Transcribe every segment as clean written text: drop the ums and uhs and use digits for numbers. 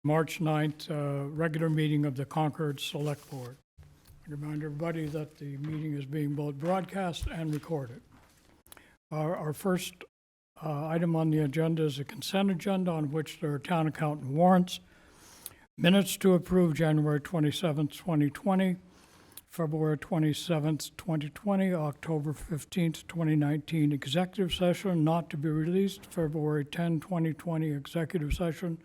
March 9th, regular meeting of the Concord Select Board. I remind everybody that the meeting is being both broadcast and recorded. Our first item on the agenda is a consent agenda on which there are town accountant warrants. Minutes to approve January 27th, 2020, February 27th, 2020, October 15th, 2019, executive session not to be released, February 10, 2020, executive session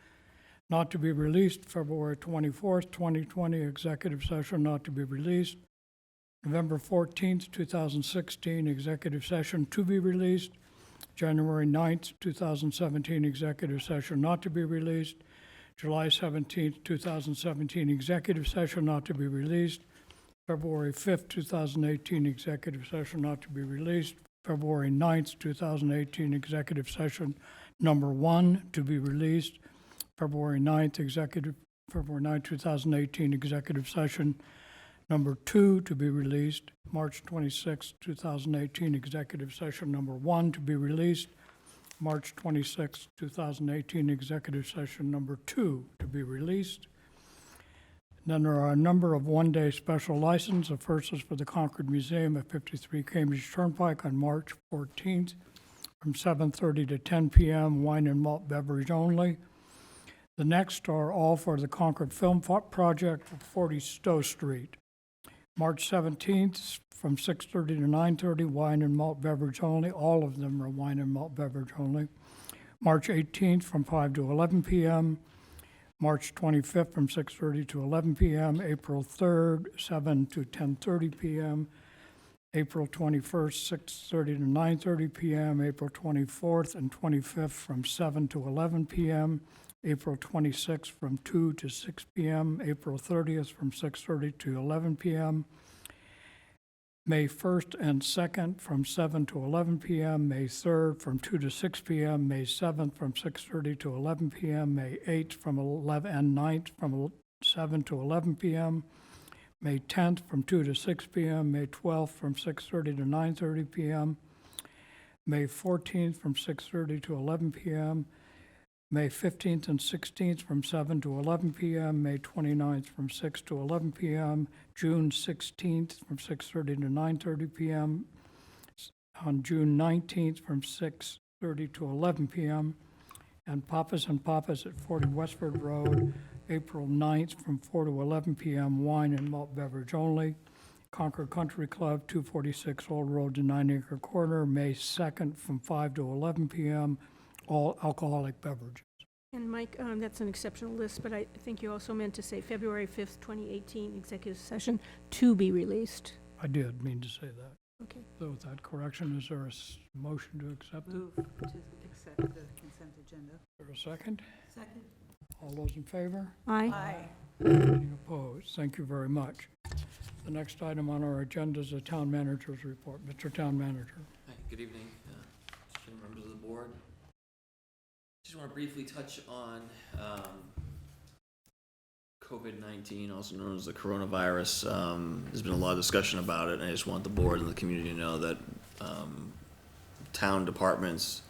not to be released, February 24th, 2020, executive session not to be released, November 14th, 2016, executive session to be released, January 9th, 2017, executive session not to be released, July 17th, 2017, executive session not to be released, February 5th, 2018, executive session not to be released, February 9th, 2018, executive session number 1 to be released, February 9th, 2018, executive session number 2 to be released, March 26th, 2018, executive session number 1 to be released, March 26th, 2018, executive session number 2 to be released. Then there are a number of one-day special licenses. The first is for the Concord Museum at 53 Cambridge Turnpike on March 14th from 7:30 to 10 p.m., wine and malt beverage only. The next are all for the Concord Film Project at 40 Stowe Street. March 17th from 6:30 to 9:30, wine and malt beverage only. All of them are wine and malt beverage only. March 18th from 5 to 11 p.m., March 25th from 6:30 to 11 p.m., April 3rd, 7 to 10:30 p.m., April 21st, 6:30 to 9:30 p.m., April 24th and 25th from 7 to 11 p.m., April 26th from 2 to 6 p.m., April 30th from 6:30 to 11 p.m., May 1st and 2nd from 7 to 11 p.m., May 3rd from 2 to 6 p.m., May 7th from 6:30 to 11 p.m., May 8th from 11 and 9th from 7 to 11 p.m., May 10th from 2 to 6 p.m., May 12th from 6:30 to 9:30 p.m., May 14th from 6:30 to 11 p.m., May 15th and 16th from 7 to 11 p.m., May 29th from 6 to 11 p.m., June 16th from 6:30 to 9:30 p.m., on June 19th from 6:30 to 11 p.m., and Papas and Papas at 40 Westford Road, April 9th from 4 to 11 p.m., wine and malt beverage only. Concord Country Club, 246 Old Road to 9 Acre Corner, May 2nd from 5 to 11 p.m., all alcoholic beverages. And Mike, that's an exceptional list, but I think you also meant to say February 5th, 2018, executive session to be released. I did mean to say that. Okay. So with that correction, is there a motion to accept it? Move to accept the consent agenda. Is there a second? Second. All those in favor? Aye. Aye. Any opposed? Thank you very much. The next item on our agenda is the town manager's report. Mr. Town Manager. Hi, good evening, members of the board. Just want to briefly touch on COVID-19, also known as the coronavirus. There's been a lot of discussion about it, and I just want the board and the community to know that town departments,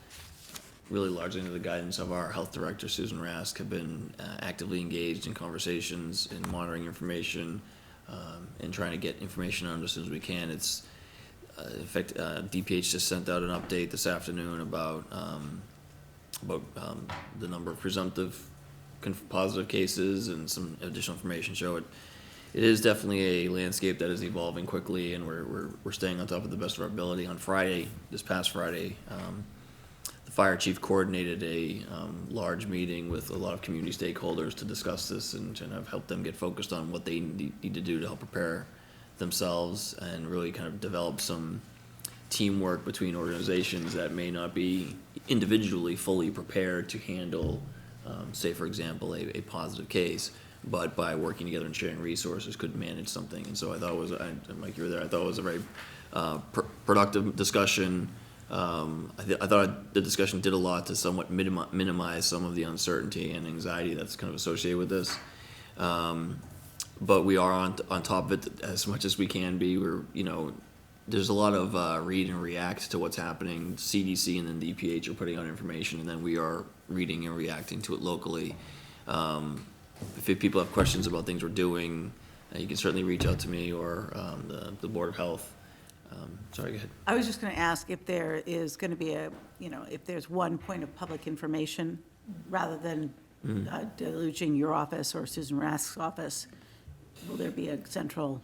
really largely under the guidance of our health director, Susan Rask, have been actively engaged in conversations and monitoring information and trying to get information out as soon as we can. It's, in fact, DPH just sent out an update this afternoon about the number of presumptive positive cases and some additional information show it. It is definitely a landscape that is evolving quickly, and we're staying on top of the best of our ability. On Friday, this past Friday, the fire chief coordinated a large meeting with a lot of community stakeholders to discuss this and kind of help them get focused on what they need to do to help prepare themselves and really kind of develop some teamwork between organizations that may not be individually fully prepared to handle, say for example, a positive case, but by working together and sharing resources could manage something. And so I thought it was, Mike, you were there, I thought it was a very productive discussion. I thought the discussion did a lot to somewhat minimize some of the uncertainty and anxiety that's kind of associated with this. But we are on top of it as much as we can be. We're, there's a lot of read and react to what's happening. CDC and then DPH are putting out information, and then we are reading and reacting to it locally. if people have questions about things we're doing, you can certainly reach out to me or the Board of Health. Sorry, go ahead. I was just going to ask if there is going to be if there's one point of public information, rather than deluging your office or Susan Rask's office, will there be a central?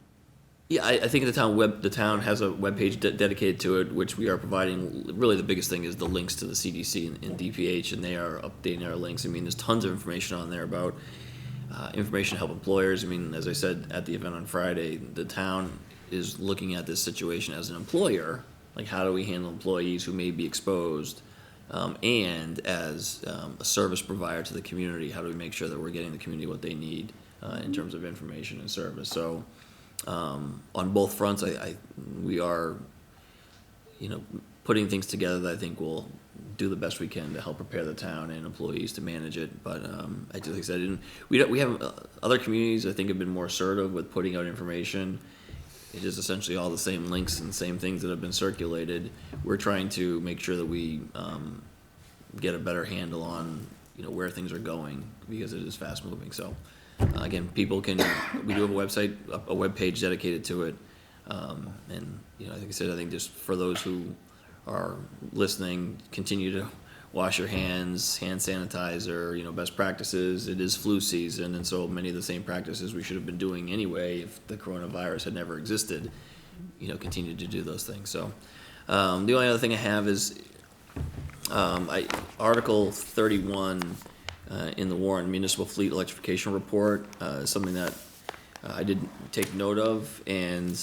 Yeah, I think the town has a webpage dedicated to it, which we are providing. Really, the biggest thing is the links to the CDC and DPH, and they are updating our links. I mean, there's tons of information on there about information to help employers. I mean, as I said at the event on Friday, the town is looking at this situation as an employer, like how do we handle employees who may be exposed, and as a service provider to the community, how do we make sure that we're getting the community what they need in terms of information and service. So on both fronts, we are, putting things together that I think will do the best we can to help prepare the town and employees to manage it. But I just like I said, we have other communities I think have been more assertive with putting out information. It is essentially all the same links and same things that have been circulated. We're trying to make sure that we get a better handle on where things are going, because it is fast moving. So again, we do have a website, a web page dedicated to it, and like I said, I think just for those who are listening, continue to wash your hands, hand sanitizer, best practices. It is flu season, and so many of the same practices we should have been doing anyway if the coronavirus had never existed, continue to do those things. So the only other thing I have is Article 31 in the Warren Municipal Fleet Electrification Report is something that I did take note of, and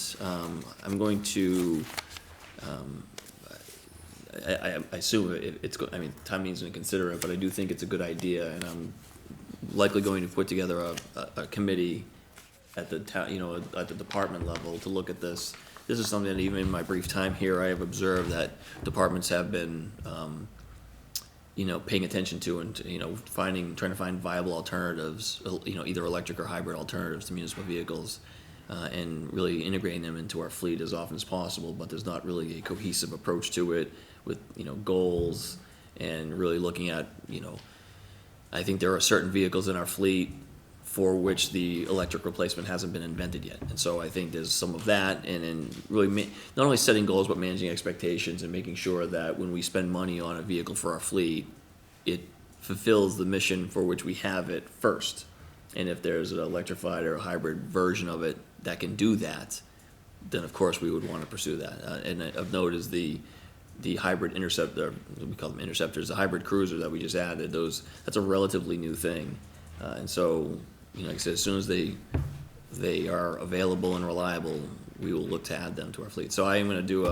I'm going to I assume town meeting's going to consider it, but I do think it's a good idea, and I'm likely going to put together a committee at the town, at the department level to look at this. This is something that even in my brief time here, I have observed that departments have been, paying attention to, and trying to find viable alternatives, either electric or hybrid alternatives to municipal vehicles. And really integrating them into our fleet as often as possible, but there's not really a cohesive approach to it with, goals, and really looking at, I think there are certain vehicles in our fleet for which the electric replacement hasn't been invented yet. And so I think there's some of that, and then really not only setting goals, but managing expectations and making sure that when we spend money on a vehicle for our fleet, it fulfills the mission for which we have it first. And if there's an electrified or a hybrid version of it that can do that, then of course we would want to pursue that. And of note is the hybrid interceptor, we call them interceptors, the hybrid cruiser that we just added. That's a relatively new thing. And so, like I said, as soon as they are available and reliable, we will look to add them to our fleet. So I am going to do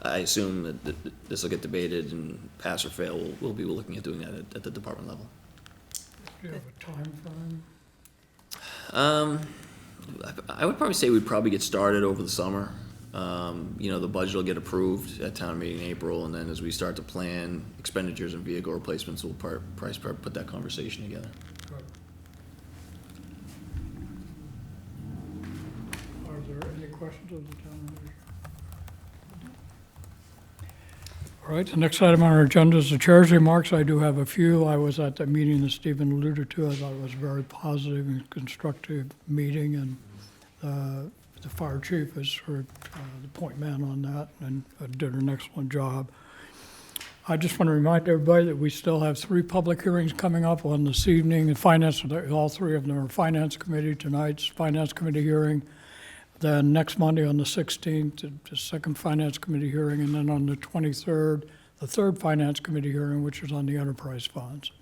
I assume that this will get debated and pass or fail. We'll be looking at doing that at the department level. Do you have a time frame? I would probably say we'd probably get started over the summer. The budget will get approved at town meeting in April, and then as we start to plan expenditures and vehicle replacements, we'll put that conversation together. Good. Are there any questions of the town manager? All right, the next item on our agenda is the chair's remarks. I do have a few. I was at the meeting that Stephen alluded to. I thought it was a very positive and constructive meeting, and the fire chief is the point man on that and did an excellent job. I just want to remind everybody that we still have 3 public hearings coming up on this evening, and all 3 of them are Finance Committee. Tonight's Finance Committee hearing, then next Monday on the 16th, the second Finance Committee hearing, and then on the 23rd, the third Finance Committee hearing, which is on the enterprise funds.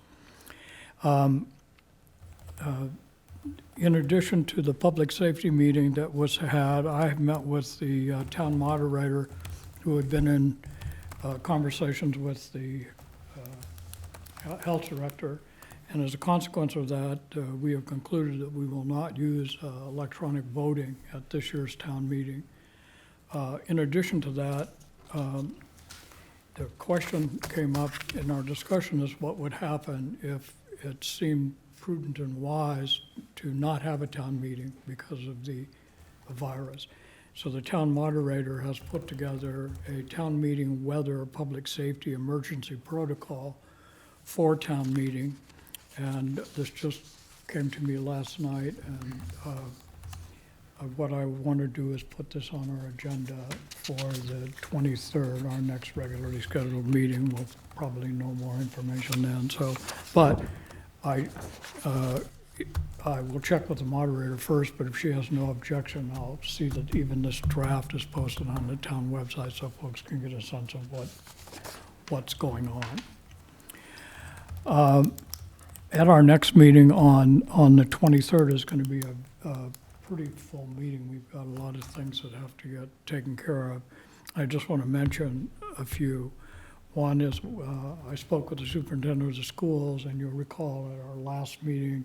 In addition to the public safety meeting that was had, I have met with the town moderator, who had been in conversations with the health director, and as a consequence of that, we have concluded that we will not use electronic voting at this year's town meeting. In addition to that, the question came up in our discussion is what would happen if it seemed prudent and wise to not have a town meeting because of the virus. So the town moderator has put together a town meeting weather public safety emergency protocol for town meeting. And this just came to me last night, and what I want to do is put this on our agenda for the 23rd, our next regularly scheduled meeting. We'll probably know more information then, so, but I will check with the moderator first, but if she has no objection, I'll see that even this draft is posted on the town website so folks can get a sense of what's going on. At our next meeting on the 23rd is going to be a pretty full meeting. We've got a lot of things that have to get taken care of. I just want to mention a few. One is, I spoke with the superintendent of the schools, and you'll recall at our last meeting,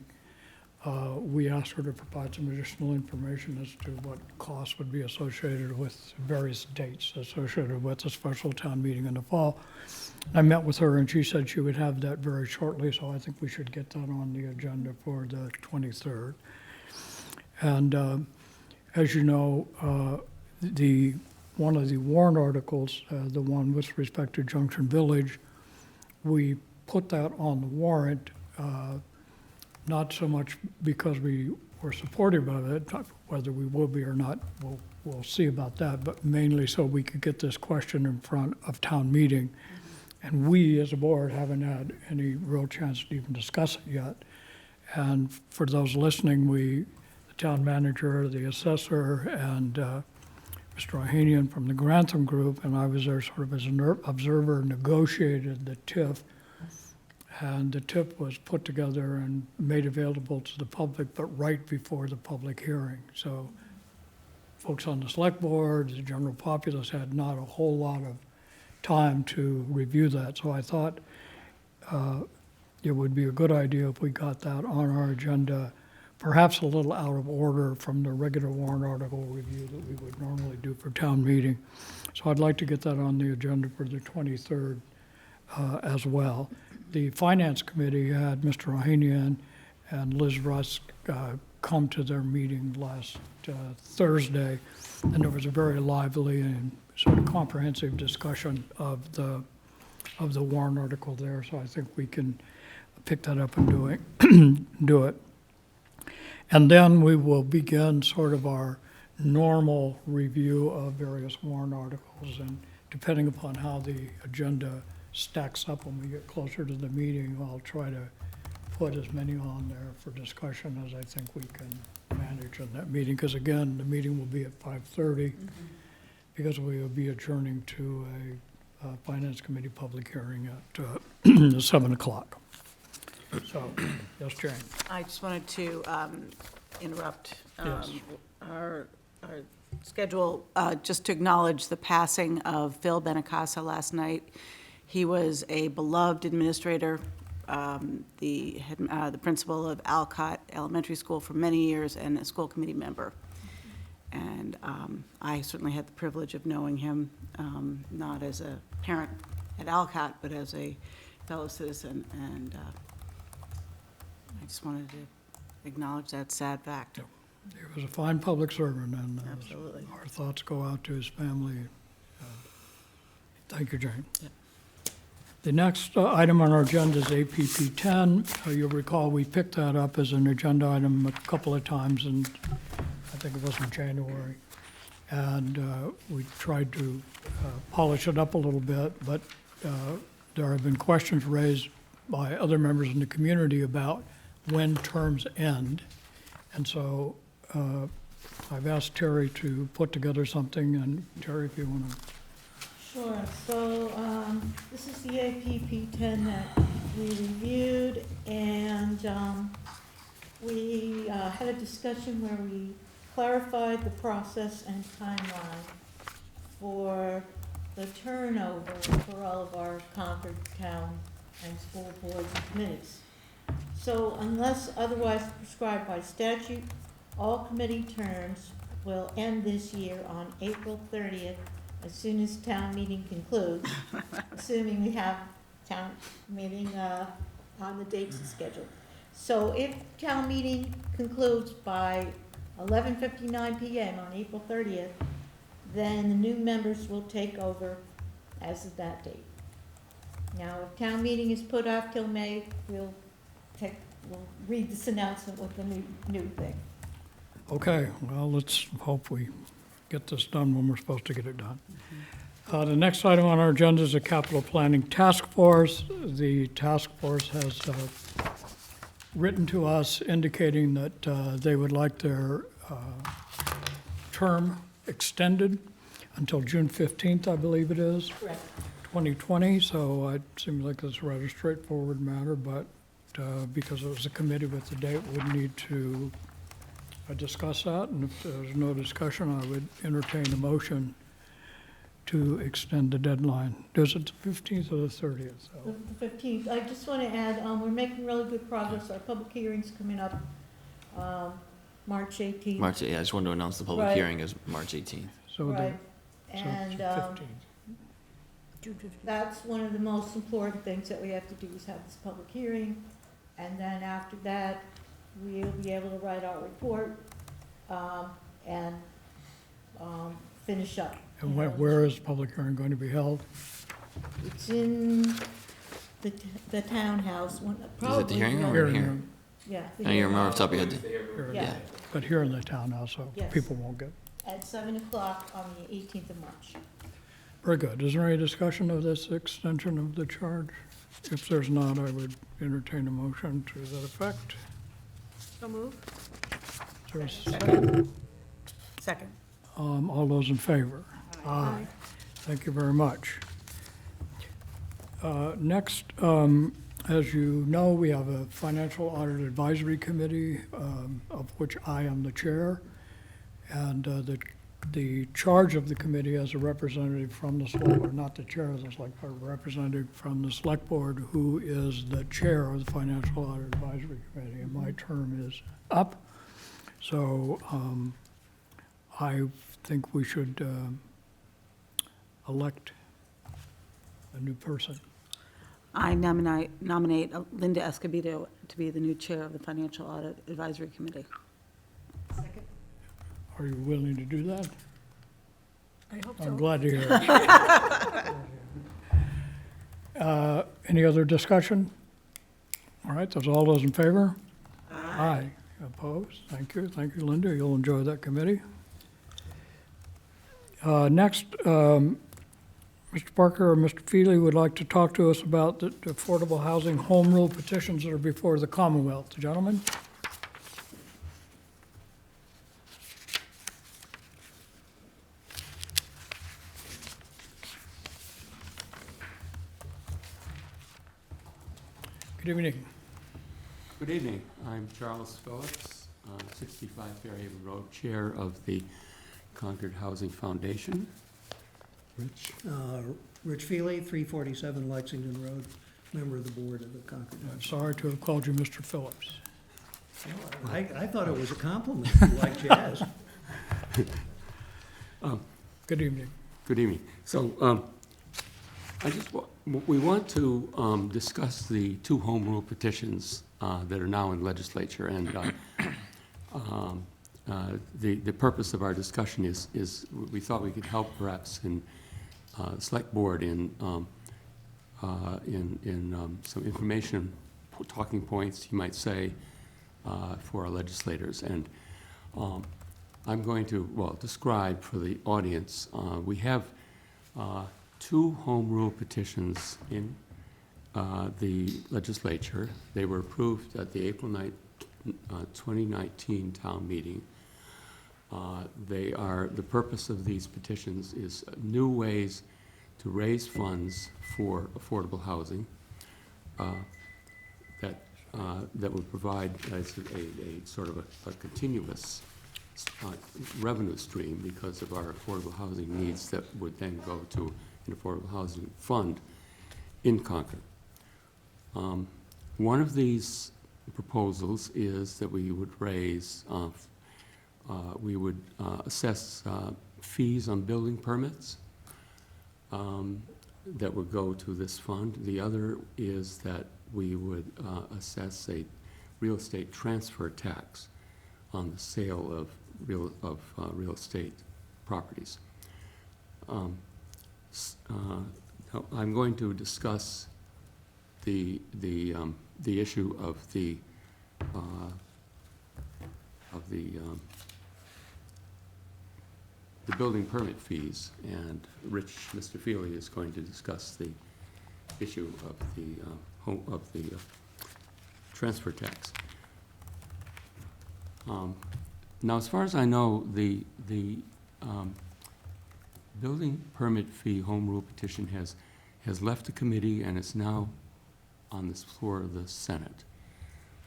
we asked her to provide some additional information as to what costs would be associated with various dates associated with a special town meeting in the fall. I met with her, and she said she would have that very shortly, so I think we should get that on the agenda for the 23rd. And as you know, one of the warrant articles, the one with respect to Junction Village, we put that on the warrant, not so much because we were supportive of it, whether we will be or not, we'll see about that, but mainly so we could get this question in front of town meeting. And we, as a board, haven't had any real chance to even discuss it yet. And for those listening, the town manager, the assessor, and Mr. Ohanian from the Grantham Group, and I was there sort of as an observer, negotiated the TIF. And the TIF was put together and made available to the public, but right before the public hearing. So folks on the select board, the general populace had not a whole lot of time to review that. So I thought it would be a good idea if we got that on our agenda, perhaps a little out of order from the regular warrant article review that we would normally do for town meeting. So I'd like to get that on the agenda for the 23rd as well. The Finance Committee had Mr. Ohanian and Liz Rusk come to their meeting last Thursday, and there was a very lively and sort of comprehensive discussion of the warrant article there. So I think we can pick that up and do it. And then we will begin sort of our normal review of various warrant articles, and depending upon how the agenda stacks up when we get closer to the meeting, I'll try to put as many on there for discussion as I think we can manage in that meeting. Because again, the meeting will be at 5:30 because we will be adjourning to a Finance Committee public hearing at 7 o'clock. So, yes, Jane. I just wanted to interrupt Yes. our schedule, just to acknowledge the passing of Phil Benacasa last night. He was a beloved administrator, the principal of Alcott Elementary School for many years, and a school committee member. And I certainly had the privilege of knowing him, not as a parent at Alcott, but as a fellow citizen, and I just wanted to acknowledge that sad fact. He was a fine public servant, and Absolutely. our thoughts go out to his family. Thank you, Jane. Yep. The next item on our agenda is APP 10. You'll recall we picked that up as an agenda item a couple of times, and I think it was in January. And we tried to polish it up a little bit, but there have been questions raised by other members in the community about when terms end. And so I've asked Terry to put together something, and Terry, if you want to. Sure, so, this is the APP 10 that we reviewed, and, we, had a discussion where we clarified the process and timeline for the turnover for all of our Concord town and school boards and committees. So unless otherwise prescribed by statute, all committee terms will end this year on April 30th, as soon as town meeting concludes, assuming we have town meeting on the dates scheduled. So if town meeting concludes by 11:59 p.m. on April 30th, then the new members will take over as of that date. Now, if town meeting is put off till May, we'll we'll read this announcement with the new thing. Okay, well, let's hope we get this done when we're supposed to get it done. The next item on our agenda is a capital planning task force. The task force has written to us indicating that they would like their term extended until June 15th, I believe it is, Correct. 2020. So it seems like it's a rather straightforward matter, but because it was a committee with the date, we need to discuss that. And if there's no discussion, I would entertain a motion to extend the deadline. Is it the 15th or the 30th? So, The 15th. I just want to add, we're making really good progress. Our public hearing's coming up March 18th. March, yeah, I just wanted to announce the public Right. hearing is March 18th. so the Right. so And it's the 15th. June 15th. that's one of the most important things that we have to do is have this public hearing. And then after that, we'll be able to write our report and finish up. And you know. where is the public hearing going to be held? It's in the townhouse, probably. hearing room? Here in here. the- Yeah. the Now you hearing. remember off the top of your head. here, Yeah, But here in the townhouse, so Yes. people won't get. at 7 o'clock on the 18th of March. Very good. Is there any discussion of this extension of the charge? If there's not, I would entertain a motion to that effect. So move. Is there a second? Second. All those in favor? Aye. Thank you very much. Next, as you know, we have a Financial Audit Advisory Committee, of which I am the chair. And the charge of the committee as a representative from the select, or not the chair of the select board, a representative from the select board, who is the chair of the Financial Audit Advisory Committee, and my term is up. So I think we should elect a new person. I nominate Linda Escobedo to be the new chair of the Financial Audit Advisory Committee. Second. Are you willing to do that? I hope I'm so. glad to hear it. Any other discussion? All right, that's all those in favor? Aye. Opposed? Thank you, Linda. You'll enjoy that committee. Next, Mr. Parker or Mr. Feely would like to talk to us about the affordable housing home rule petitions that are before the Commonwealth. Gentlemen? Good evening. Good evening. I'm Charles Phillips, 65 Fairhaven Road, Chair of the Concord Housing Foundation. Rich Feely, 347 Lexington Road, member of the board of the Concord I'm House. sorry to have called you Mr. Phillips. I thought it was a compliment, you like jazz. Good evening. Good evening. So we want to discuss the two home rule petitions that are now in legislature, and the purpose of our discussion is we thought we could help perhaps in select board in some information, talking points, you might say, for our legislators. And I'm going to, describe for the audience. We have two home rule petitions in the legislature. They were approved at the April 2019 town meeting. The purpose of these petitions is new ways to raise funds for affordable housing that would provide as a sort of a continuous revenue stream because of our affordable housing needs that would then go to an affordable housing fund in Concord. One of these proposals is that we would raise, we would assess fees on building permits that would go to this fund. The other is that we would assess a real estate transfer tax on the sale of real estate properties. Now I'm going to discuss the issue of the the building permit fees, and Mr. Feely is going to discuss the issue of the transfer tax. Now, as far as I know, the building permit fee home rule petition has left the committee and is now on the floor of the Senate.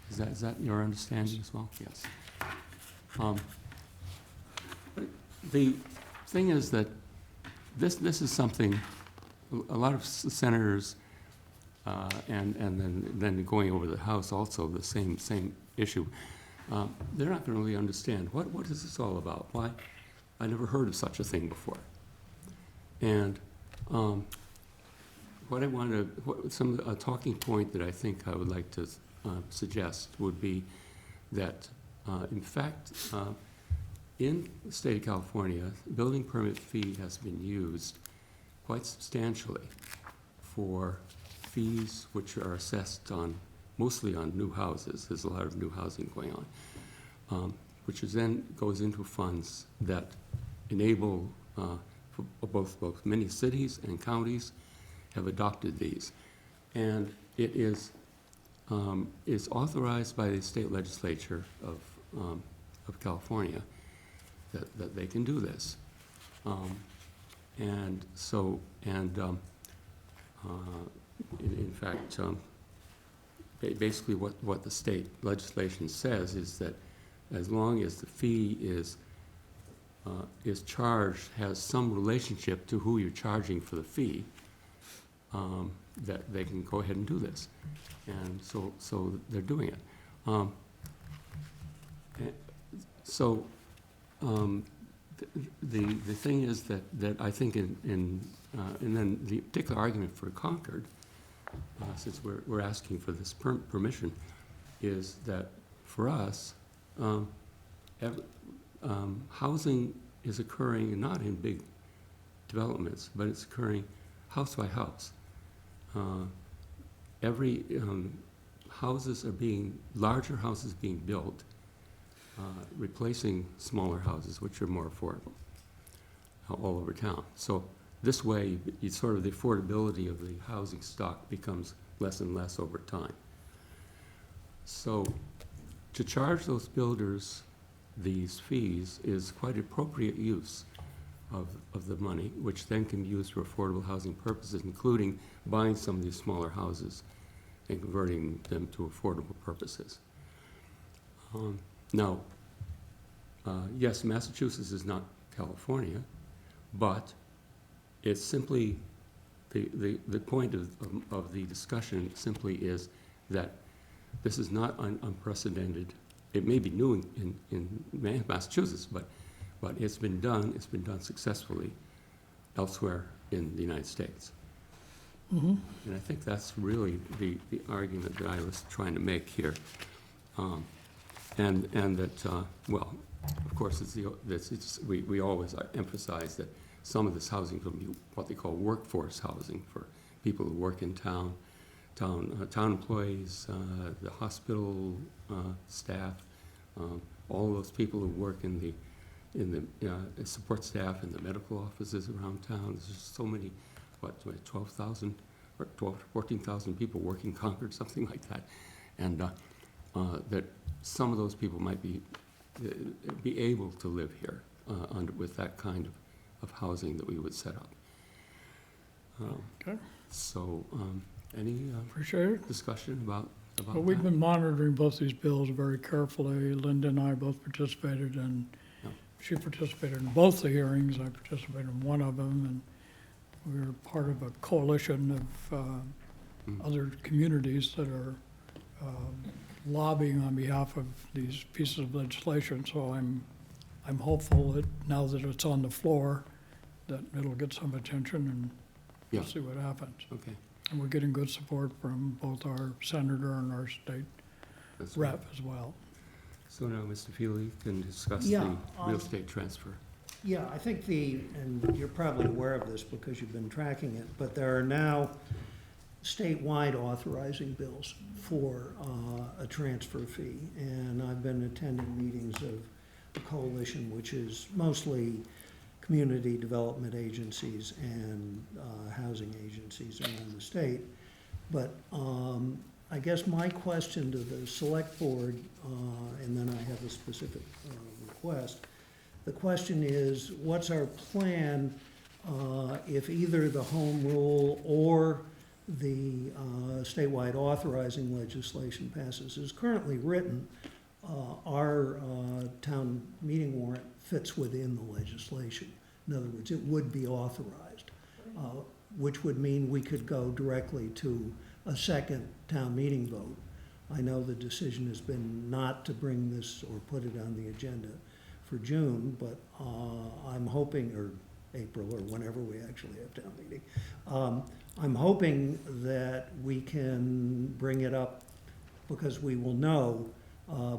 Is that your understanding as well? Yes. The thing is that this is something a lot of senators and then going over the House also the same issue. They're not going to really understand what is this all about? Why? I never heard of such a thing before. And what I want to a talking point that I think I would like to suggest would be that in fact in the state of California, building permit fee has been used quite substantially for fees which are assessed on, mostly on new houses. There's a lot of new housing going on, which is then goes into funds that enable, for both many cities and counties have adopted these. And it is authorized by the state legislature of California that they can do this. And so, in fact, basically what the state legislation says is that as long as the fee is charged, has some relationship to who you're charging for the fee, that they can go ahead and do this. And so they're doing it. The thing is that I think and then the particular argument for Concord, since we're asking for this permission, is that for us, housing is occurring not in big developments, but it's occurring house by house. Every larger houses being built, replacing smaller houses, which are more affordable, all over town. So this way, sort of the affordability of the housing stock becomes less and less over time. So to charge those builders these fees is quite appropriate use of the money, which then can be used for affordable housing purposes, including buying some of these smaller houses and converting them to affordable purposes. Now, yes, Massachusetts is not California, but it's simply, the point of the discussion simply is that this is not unprecedented. It may be new in Massachusetts, but it's been done successfully elsewhere in the United States. Mm-hmm. And I think that's really the argument that I was trying to make here. And that, well, of course, we always emphasize that some of this housing will be what they call workforce housing for people who work in town employees, the hospital staff, all those people who work in the support staff in the medical offices around town. There's just so many, 12,000 or 12 to 14,000 people working in Concord, something like that, and that some of those people might be able to live here with that kind of housing that we would set up. Okay, So, any appreciate it. discussion about Well, we've that? been monitoring both these bills very carefully. Linda and I both participated in, Yeah. she participated in both the hearings. I participated in one of them, and we were part of a coalition of other communities that are lobbying on behalf of these pieces of legislation. So I'm hopeful that now that it's on the floor, that it'll get some attention, and we'll Yeah. see what happens. Okay. And we're getting good support from both our senator and our state That's right. rep as well. So now Mr. Feely can discuss Yeah, the real estate transfer. Yeah, I think and you're probably aware of this because you've been tracking it, but there are now statewide authorizing bills for a transfer fee. And I've been attending meetings of the coalition, which is mostly community development agencies and housing agencies around the state. But I guess my question to the select board, and then I have a specific request. The question is, what's our plan if either the home rule or the statewide authorizing legislation passes? As currently written, our town meeting warrant fits within the legislation. In other words, it would be authorized, which would mean we could go directly to a second town meeting vote. I know the decision has been not to bring this or put it on the agenda for June, but I'm hoping, or April, or whenever we actually have town meeting, I'm hoping that we can bring it up because we will know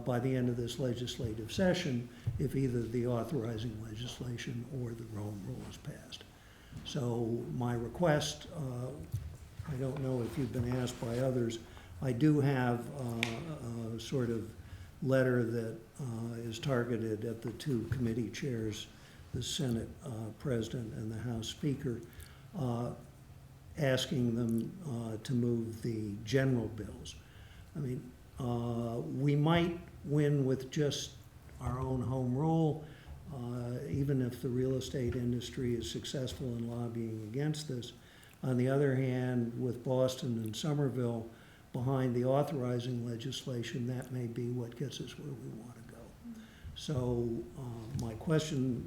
by the end of this legislative session if either the authorizing legislation or the home rule is passed. So my request, I don't know if you've been asked by others, I do have a sort of letter that is targeted at the two committee chairs, the Senate President and the House Speaker, asking them to move the general bills. I mean, we might win with just our own home rule, even if the real estate industry is successful in lobbying against this. On the other hand, with Boston and Somerville behind the authorizing legislation, that may be what gets us where we want to go. So my question,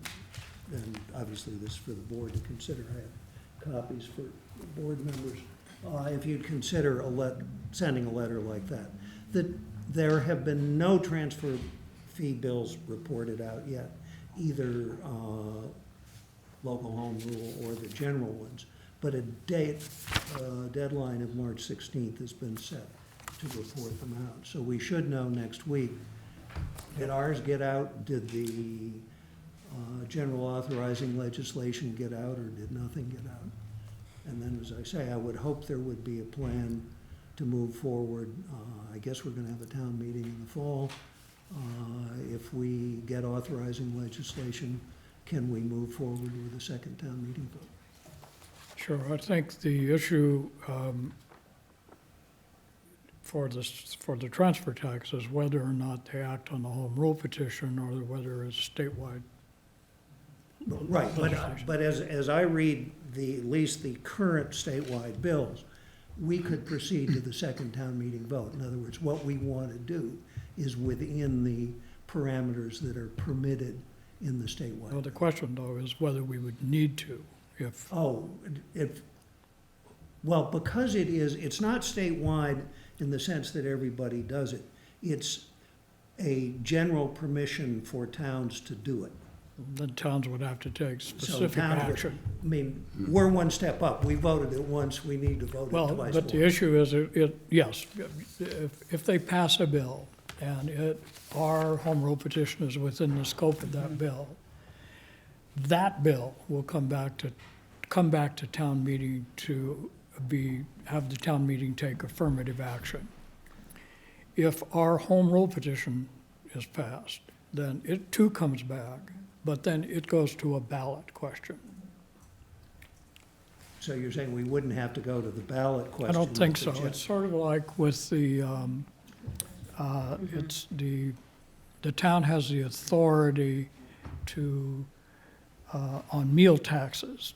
and obviously this is for the board to consider, I have copies for board members, if you'd consider sending a letter like that. That there have been no transfer fee bills reported out yet, either local home rule or the general ones. But a deadline of March 16th has been set to report them out. So we should know next week. Did ours get out? Did the general authorizing legislation get out, or did nothing get out? And then, as I say, I would hope there would be a plan to move forward. I guess we're going to have a town meeting in the fall. If we get authorizing legislation, can we move forward with a second town meeting vote? Sure, I think the issue for the transfer tax is whether or not they act on the home rule petition or whether it's statewide. Right, but as I read at least the current statewide bills, we could proceed to the second town meeting vote. In other words, what we want to do is within the parameters that are permitted in the statewide. Well, the question, though, is whether we would need to, if, Well, because it's not statewide in the sense that everybody does it. It's a general permission for towns to do it. the towns would have to take So specific towns would- action. I mean, we're one step up. We voted it once, we need to vote it Well, twice but the more. issue is, yes, if they pass a bill and our home rule petition is within the scope of that bill will come back to town meeting to have the town meeting take affirmative action. If our home rule petition is passed, then it too comes back, but then it goes to a ballot question. So you're saying we wouldn't have to go to the ballot I question? don't think so. with the It's sort of like with it's the town has the authority to, on meal taxes,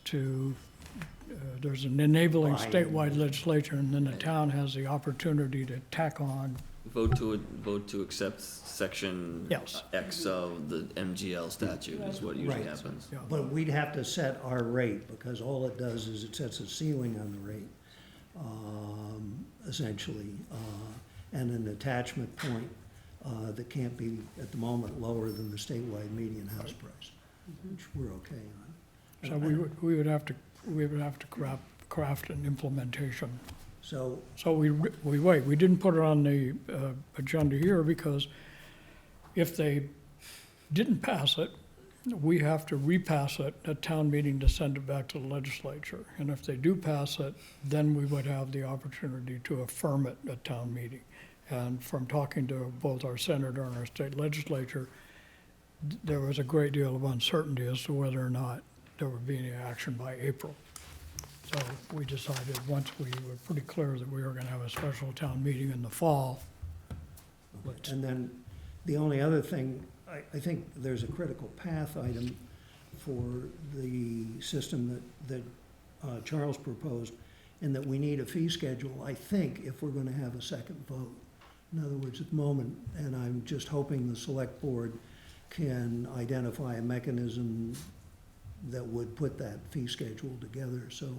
there's an enabling Fine. statewide legislation, and then the town has the opportunity to tack on. Vote to accept section Yes. X of the MGL statute is what usually Right. happens. Yeah. But we'd have to set our rate, because all it does is it sets a ceiling on the rate, essentially, and an attachment point that can't be, at the moment, lower than the statewide median house price, which we're okay on. So we would have to craft an implementation. So, So we wait. We didn't put it on the agenda here because if they didn't pass it, we have to repass it at town meeting to send it back to the legislature. And if they do pass it, then we would have the opportunity to affirm it at town meeting. And from talking to both our senator and our state legislature, there was a great deal of uncertainty as to whether or not there would be any action by April. So we decided, once we were pretty clear that we were gonna have a special town meeting in the fall, let's- And then the only other thing, I think there's a critical path item for the system that Charles proposed, in that we need a fee schedule, I think, if we're gonna have a second vote. In other words, at the moment, and I'm just hoping the select board can identify a mechanism that would put that fee schedule together, so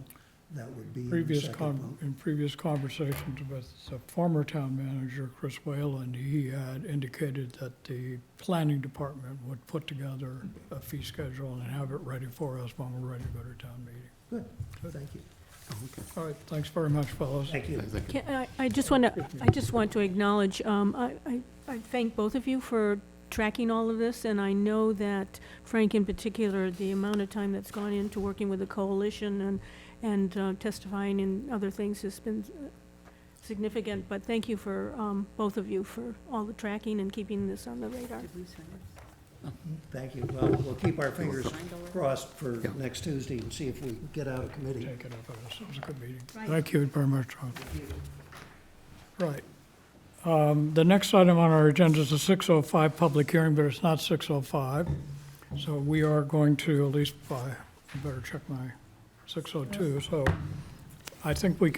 that would be the second vote. in previous conversations with the former town manager, Chris Whalen, he had indicated that the planning department would put together a fee schedule and have it ready for us when we're ready to go to town meeting. Good, thank you. All right, thanks very much, fellows. Thank you. Thank you. I just want to acknowledge, I thank both of you for tracking all of this, and I know that Frank in particular, the amount of time that's gone into working with the coalition and testifying in other things has been significant, but thank you for, both of you for all the tracking and keeping this on the radar. Thank you. Well, we'll keep our fingers crossed for Yeah. next Tuesday and see if we can get out of committee. Take it up at us. It was a good meeting. Right. Thank you very much, John. Right. The next item on our agenda is a 6:05 public hearing, but it's not 6:05. So we are going to, at least by, I better check my 6:02. So I think we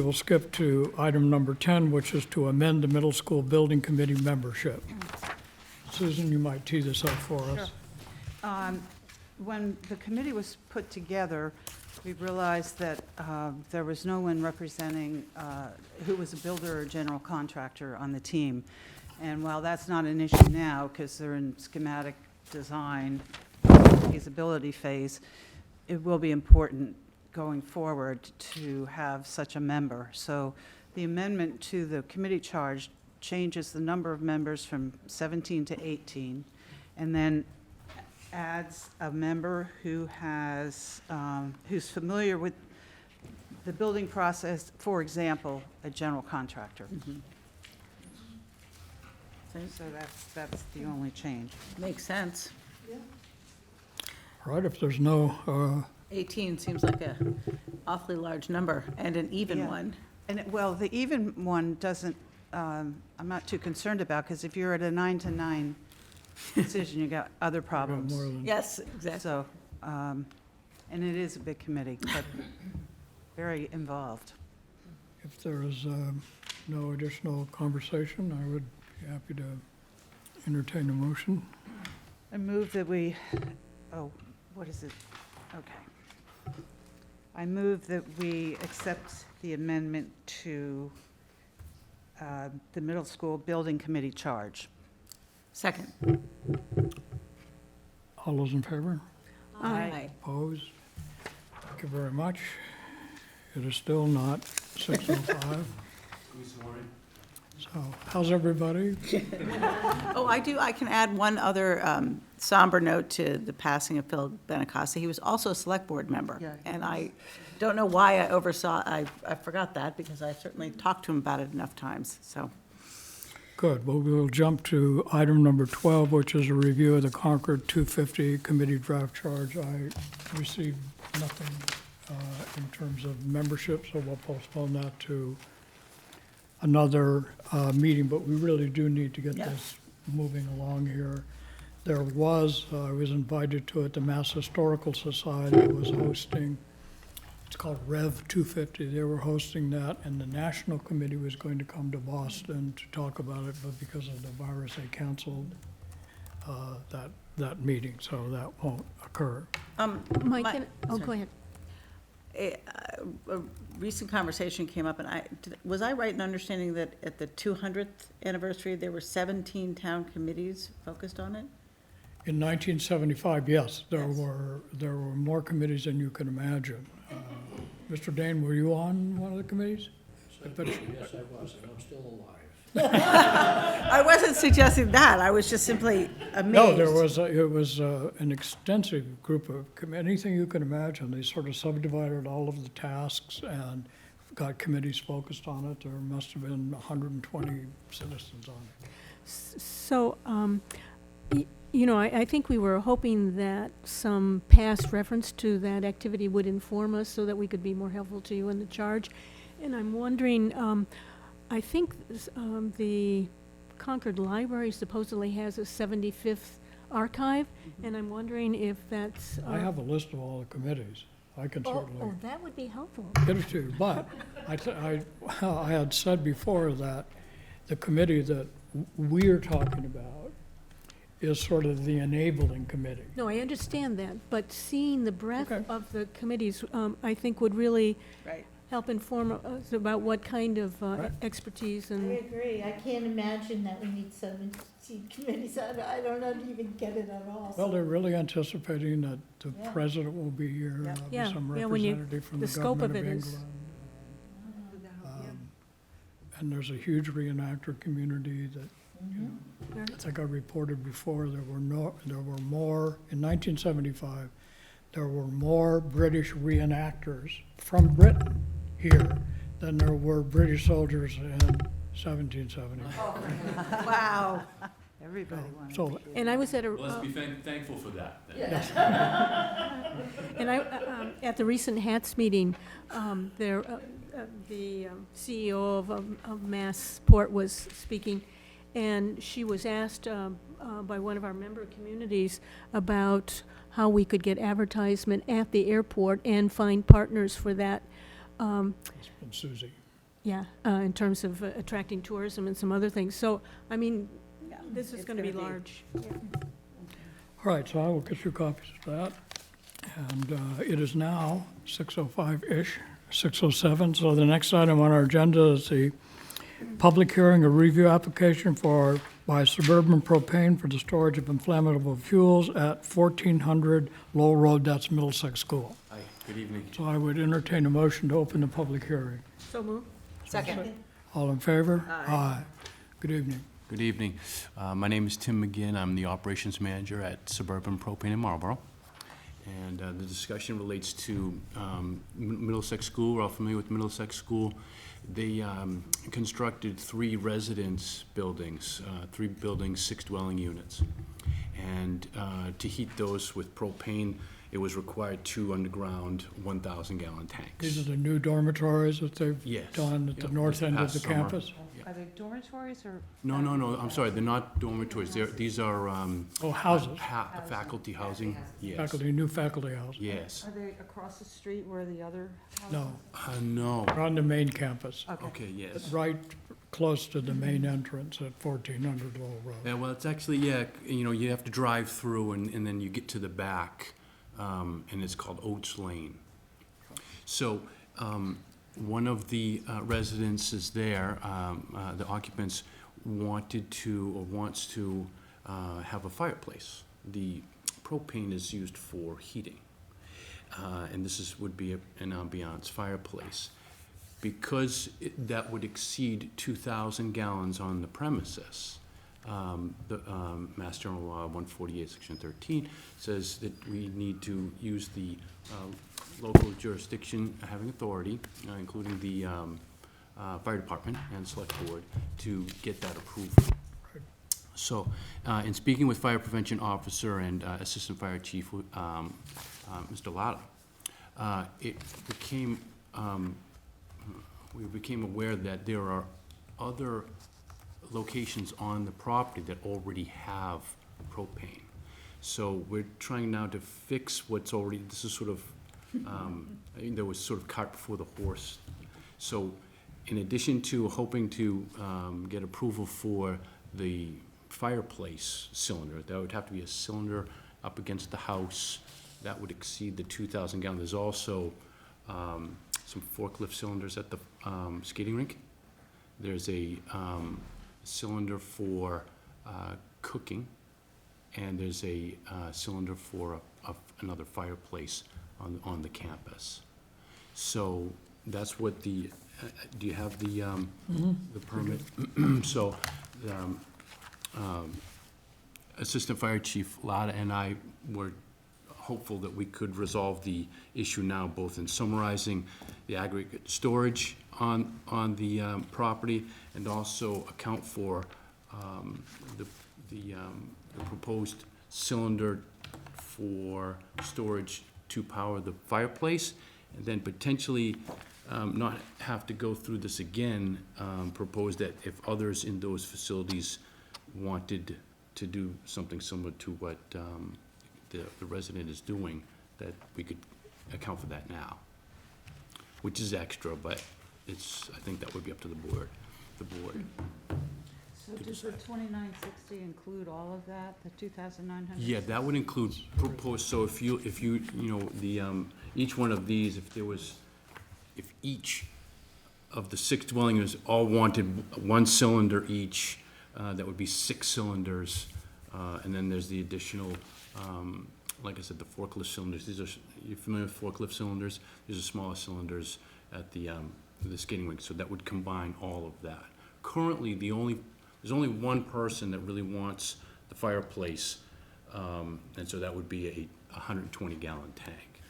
will skip to item number 10, which is to amend the middle school building committee membership. Susan, you might tee this up for us. When the committee was put together, we realized that there was no one representing who was a builder or general contractor on the team. And while that's not an issue now, because they're in schematic design, feasibility phase, it will be important going forward to have such a member. So the amendment to the committee charge changes the number of members from 17 to 18, and then adds a member who has, who's familiar with the building process, for example, a general contractor. So that's the only change. Makes sense. All right, if there's no, 18 seems like a awfully large number, and an even Yeah. one. And, well, the even one doesn't, I'm not too concerned about, because if you're at a 9 to 9 decision, you got other more problems. than, Yes, exactly. So, and it is a big committee, but very involved. if there is no additional conversation, I would be happy to entertain a motion. I move that we, oh, what is it? Okay. I move that we accept the amendment to the middle school building committee charge. Second. All those in favor? Aye. Opposed? Thank you very much. It is still not 6:05. So, how's everybody? Oh, I can add one other somber note to the passing of Phil Benacasa. He was also a select board member. Yeah. And I don't know why I forgot that, because I certainly talked to him about it enough times, so. Good. Well, we'll jump to item number 12, which is a review of the Concord 250 committee draft charge. I received nothing in terms of membership, so we'll postpone that to another meeting, but we really do need to get Yeah. this moving along here. There was, I was invited to it, the Mass Historical Society was hosting, it's called Rev 250. They were hosting that, and the National Committee was going to come to Boston to talk about it, but because of the virus, they canceled that meeting, so that won't occur. Mike, My- go ahead. A recent conversation came up, and was I right in understanding that at the 200th anniversary, there were 17 town committees focused on it? In 1975, yes, there Yes. were more committees than you can imagine. Mr. Dane, were you on one of the committees? I bet you- Yes, I was, and I'm still alive. I wasn't suggesting that, I was just simply amazed. No, it was an extensive group of, anything you can imagine. They sort of subdivided all of the tasks and got committees focused on it. There must have been 120 citizens on it. So, you know, I think we were hoping that some past reference to that activity would inform us so that we could be more helpful to you in the charge. And I'm wondering, I think the Concord Library supposedly has a 75th archive, and I'm wondering if that's... I have a list of all the committees. I can certainly Oh, that would be helpful. get it to you. But I had said before that the committee that we're talking about is sort of the enabling committee. No, I understand that, but seeing the breadth Okay. of the committees, I think would really Right. help inform us about what kind of Right. expertise I and... agree. I can't imagine that we need 17 committees. I don't know to even get it at all. Well, they're really anticipating that the Yeah. president will be here, Yeah. there'll be Yeah, some yeah, when you- representative from the the scope of government of it is- England. And there's a huge reenactor community that, Mhm. I think I reported before, there were more, in 1975, there were more British reenactors from Britain here than there were British soldiers in 1775. Wow. Everybody wanted So, to be And I was at a... Let's be thankful for that. And I, at the recent HATS meeting, the CEO of Massport was speaking, and she was asked by one of our member communities about how we could get advertisement at the airport and find partners for that, it's been Susie. in terms of attracting tourism and some other things. So, I mean, Yeah, this is it's going to be gonna be- large. All right, so I will get you copies of that. And it is now 6:05-ish, 6:07. So the next item on our agenda is the public hearing, a review application by Suburban Propane for the storage of inflammable fuels at 1400 Lowell Road, that's Middlesex School. Hi, good evening. So I would entertain a motion to open the public hearing. So move. Second. All in favor? Aye. Good evening. Good evening. My name is Tim McGinn. I'm the operations manager at Suburban Propane in Marlboro. And the discussion relates to Middlesex School. We're all familiar with Middlesex School. They constructed 3 residence buildings, 3 buildings, 6 dwelling units. And to heat those with propane, it was required 2 underground 1,000-gallon tanks. These are the new dormitories that they've Yes. done at the Yep, north this end of past the summer. campus? Are they dormitories or? No, I'm sorry, they're not dormitories. These are Oh, houses, faculty housing. Yes. new faculty houses. Yes. Are they across the street where the other houses? No, No. they're on the main campus, Okay, yes. right close to the main entrance at 1400 Lowell Road. Yeah, well, it's actually, you have to drive through and then you get to the back, and it's called Oates Lane. So, one of the residences there, the occupants wanted to, or wants to, have a fireplace. The propane is used for heating, and this would be an ambiance fireplace. Because that would exceed 2,000 gallons on the premises, the Mass General Law 148, Section 13, says that we need to use the local jurisdiction having authority, including the fire department and select board, to get that approval. So, in speaking with Fire Prevention Officer and Assistant Fire Chief, Mr. Latta, we became aware that there are other locations on the property that already have propane. So we're trying now to fix what's already, this is sort of, I think there was sort of cart before the horse. So in addition to hoping to get approval for the fireplace cylinder, that would have to be a cylinder up against the house that would exceed the 2,000 gallon. There's also some forklift cylinders at the skating rink. There's a cylinder for cooking, and there's a cylinder for another fireplace on the campus. So that's what the do you have the permit? So, Assistant Fire Chief Lada and I were hopeful that we could resolve the issue now, both in summarizing the aggregate storage on the property, and also account for the proposed cylinder for storage to power the fireplace, and then potentially not have to go through this again, propose that if others in those facilities wanted to do something similar to what the resident is doing, that we could account for that now, which is extra, but I think that would be up to the board. So does the 2960 include all of that, the 2,900? Yeah, that would include proposed, so if you, each one of these, if each of the 6 dwelling units all wanted 1 cylinder each, that would be 6 cylinders, and then there's the additional, like I said, the forklift cylinders. You're familiar with forklift cylinders? These are smaller cylinders at the skating rink, so that would combine all of that. Currently, there's only one person that really wants the fireplace, and so that would be a 120-gallon tank.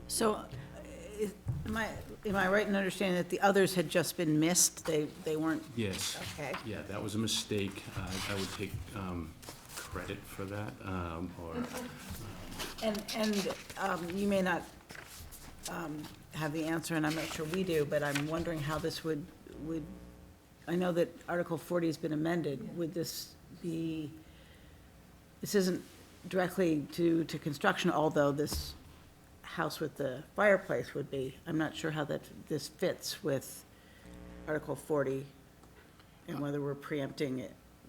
So, am I right in understanding that the others had just been missed? They weren't? Yes. Okay. Yeah, that was a mistake. I would take credit for that, And you may not have the answer, and I'm not sure we do, but I'm wondering how this would, I know that Article 40 has been amended. Would this isn't directly to construction, although this house with the fireplace would be. I'm not sure how this fits with Article 40 and whether we're preempting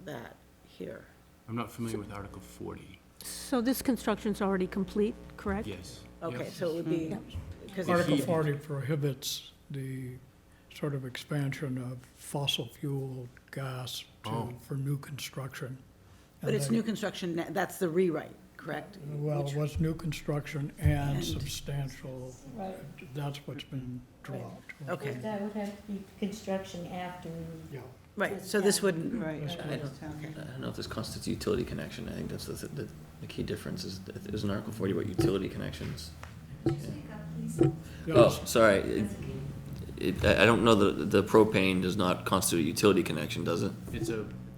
that here. I'm not familiar with Article 40. So this construction's already complete, correct? Yes. Okay, Yes. so it would be, because Article 40 prohibits the sort of expansion of fossil fuel gas for new construction. but it's new construction, that's the rewrite, correct? Well, it was new construction and And- substantial, Right. that's what's been dropped. Okay. That would have to be construction after. Yeah. Right, so this wouldn't, Right. I don't know if this constitutes utility connection. I think that's the key difference is that there's an Article 40 about utility connections. Oh, sorry. I don't know that the propane does not constitute a utility connection, does it?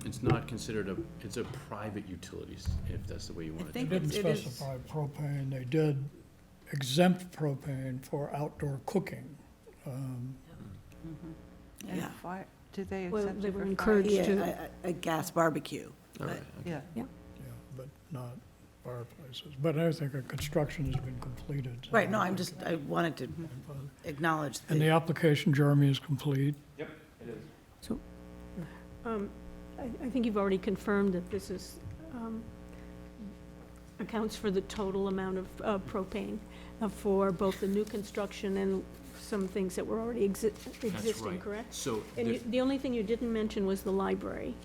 It's not considered it's a private utilities, if that's the way you want it. think They didn't it is- specify propane, they did exempt propane for outdoor cooking. yeah. Did they Well, accept they it were for encouraged fire? to. Yeah, a gas barbecue. All right. But- Yeah. Yeah, but not fireplaces. But I think a construction has been completed. so- Right, no, I wanted to acknowledge And the that. application, Jeremy, is complete. I think you've already confirmed that this is, accounts for the total amount of propane for both the new construction and some things that were already That's existing, right. correct? So, And the only thing you didn't mention was the library.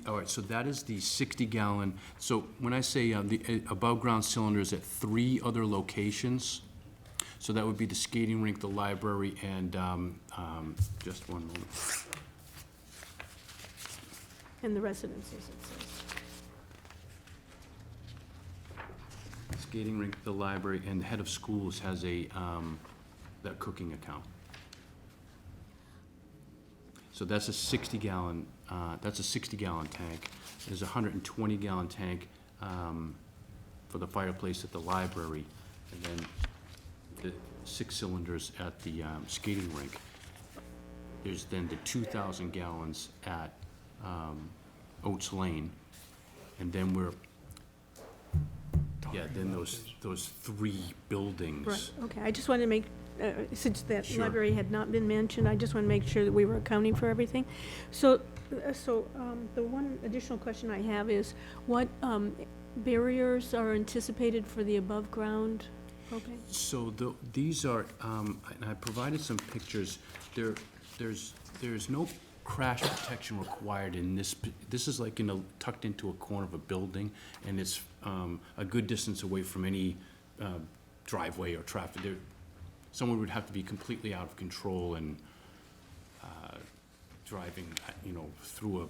all right, so that is the 60-gallon. So when I say the above-ground cylinders at 3 other locations, so that would be the skating rink, the library, and just one moment. And the residences, it says. Skating rink, the library, and the head of schools has that cooking account. So that's a 60-gallon, tank. There's a 120-gallon tank for the fireplace at the library, and then the 6 cylinders at the skating rink. There's then the 2,000 gallons at Oates Lane, and then then those 3 buildings. Right, okay, I just wanted to make, since that Sure. library had not been mentioned, I just want to make sure that we were accounting for everything. So the one additional question I have is, what barriers are anticipated for the above-ground propane? So these are, and I provided some pictures. There's no crash protection required in this. This is like tucked into a corner of a building, and it's a good distance away from any driveway or traffic. Someone would have to be completely out of control and driving, through a,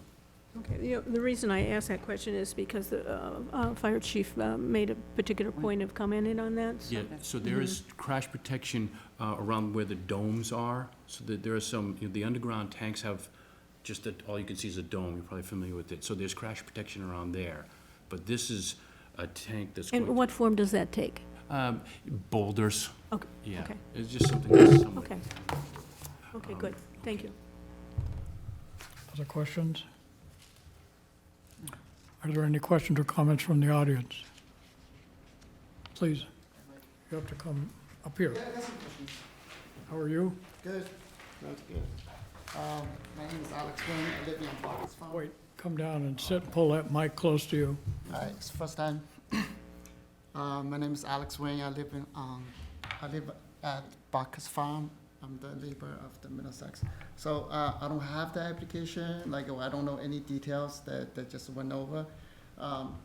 Okay, the reason I asked that question is because the fire chief made a particular point of commenting on that. so- yeah, so there is crash protection around where the domes are, so that there are some, the underground tanks have just, all you can see is a dome, you're probably familiar with it, so there's crash protection around there. But this is a tank that's And going, what form does that take? boulders, Okay, yeah. okay. It's just something that's somewhat. Okay. Okay, good, thank you. Other questions? Are there any questions or comments from the audience? Please, you have to come up here. How are you? Good, that's good. My name is Alex Wayne, I live in Bobby's Farm. Wait, come down and sit, pull that mic close to you. Hi, it's the first time. My name is Alex Wayne, I live at Bacchus Farm. I'm the neighbor of the Middlesex. So, I don't have the application, like, I don't know any details that just went over.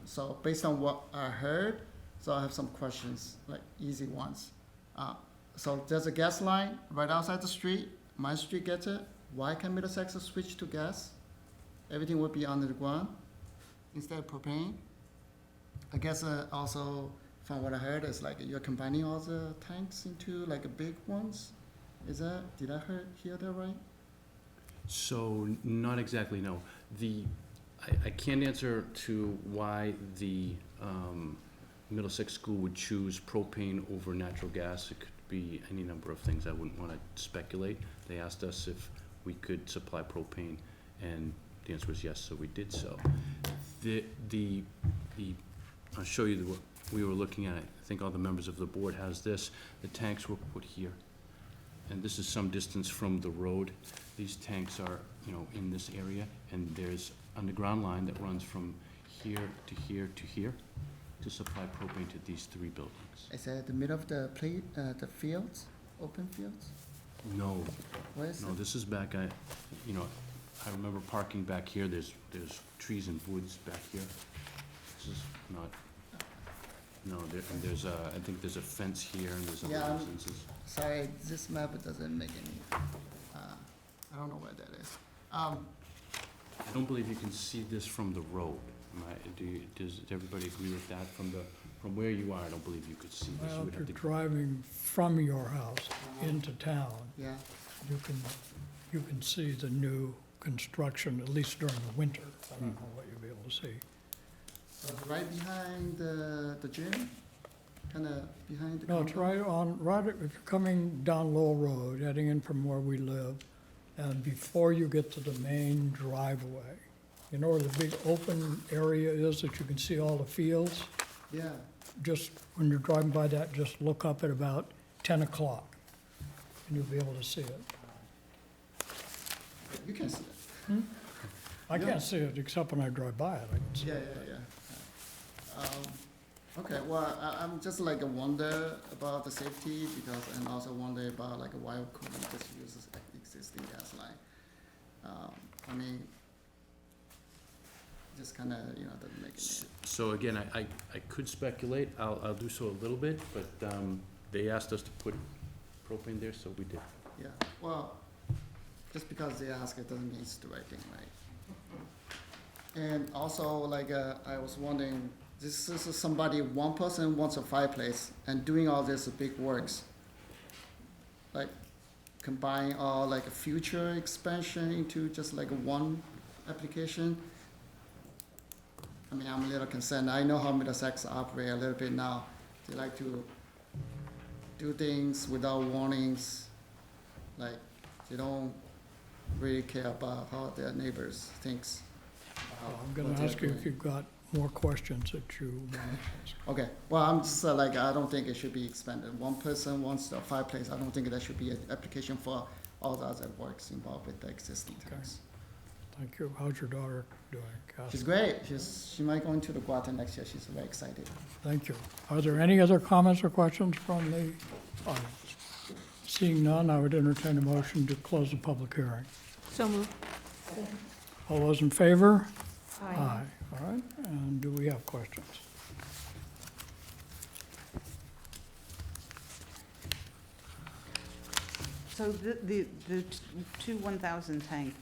So based on what I heard, so I have some questions, like easy ones. So there's a gas line right outside the street, my street gets it. Why can Middlesex switch to gas? Everything would be under the ground instead of propane. I guess also from what I heard is like you're combining all the tanks into like a big ones. Did I hear that right? So, not exactly, no. I can't answer to why the Middlesex School would choose propane over natural gas. It could be any number of things. I wouldn't want to speculate. They asked us if we could supply propane, and the answer was yes, so we did so. I'll show you what we were looking at. I think all the members of the board has this. The tanks were put here, and this is some distance from the road. These tanks are, in this area, and there's underground line that runs from here to here to here to supply propane to these three buildings. Is that the middle of the fields, open fields? No, Where is no, it? this is back, I remember parking back here, there's trees and woods back here. This is not, no, there's I think there's a fence here and there's Yeah, other residences. Sorry, this map doesn't make any, I don't know where that is. I don't believe you can see this from the road. Does everybody agree with that? From where you are, I don't believe you could see this. You Well, would if have you're to. driving from your house into town, Yeah, you can see the new construction, at least during the winter. I don't know what you'll be able to see. right behind the gym, kinda behind the. No, it's right, if you're coming down Lowell Road, heading in from where we live, and before you get to the main driveway, you know where the big open area is that you can see all the fields? Yeah, Just, when you're driving by that, just look up at about 10 o'clock, and you'll be able to see it. you can see it. I can't see it except when I drive by it, I can see Yeah, it. yeah. Okay, well, I'm just like a wonder about the safety because, and also wonder about like why couldn't just use this existing gas line. I mean, just kinda, doesn't make it. So again, I could speculate, I'll do so a little bit, but they asked us to put propane there, so we did. Yeah, well, just because they ask, it doesn't mean it's the right thing, right? And also, like, I was wondering, this is somebody, one person wants a fireplace and doing all this big works. Like, combine all like a future expansion into just like one application. I mean, I'm a little concerned. I know how Middlesex operate a little bit now. They like to do things without warnings. Like, they don't really care about how their neighbors thinks. I'm gonna ask you if you've got more questions that you want to ask. Okay, well, I'm just like, I don't think it should be expanded. One person wants a fireplace. I don't think that should be an application for all the other works involved with the existing tanks. Thank you. How's your daughter doing, Cass? She's great. She might go into the Guata next year. She's very excited. Thank you. Are there any other comments or questions from the audience? Seeing none, I would entertain a motion to close the public hearing. So moved. All those in favor? Aye. All right, and do we have questions? So the two 1,000 tank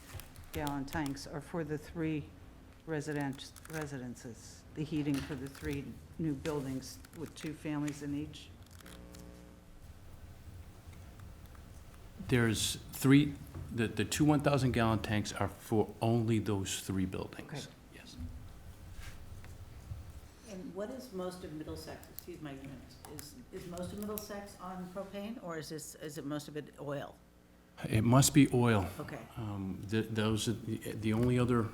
gallon tanks are for the 3 residences, the heating for the 3 new buildings with 2 families in each? There's 3, the 2 1,000 gallon tanks are for only those 3 buildings. Okay. Yes. And what is most of Middlesex, excuse my ignorance, is most of Middlesex on propane, or is it most of it oil? It must be oil. Okay. Those are the only other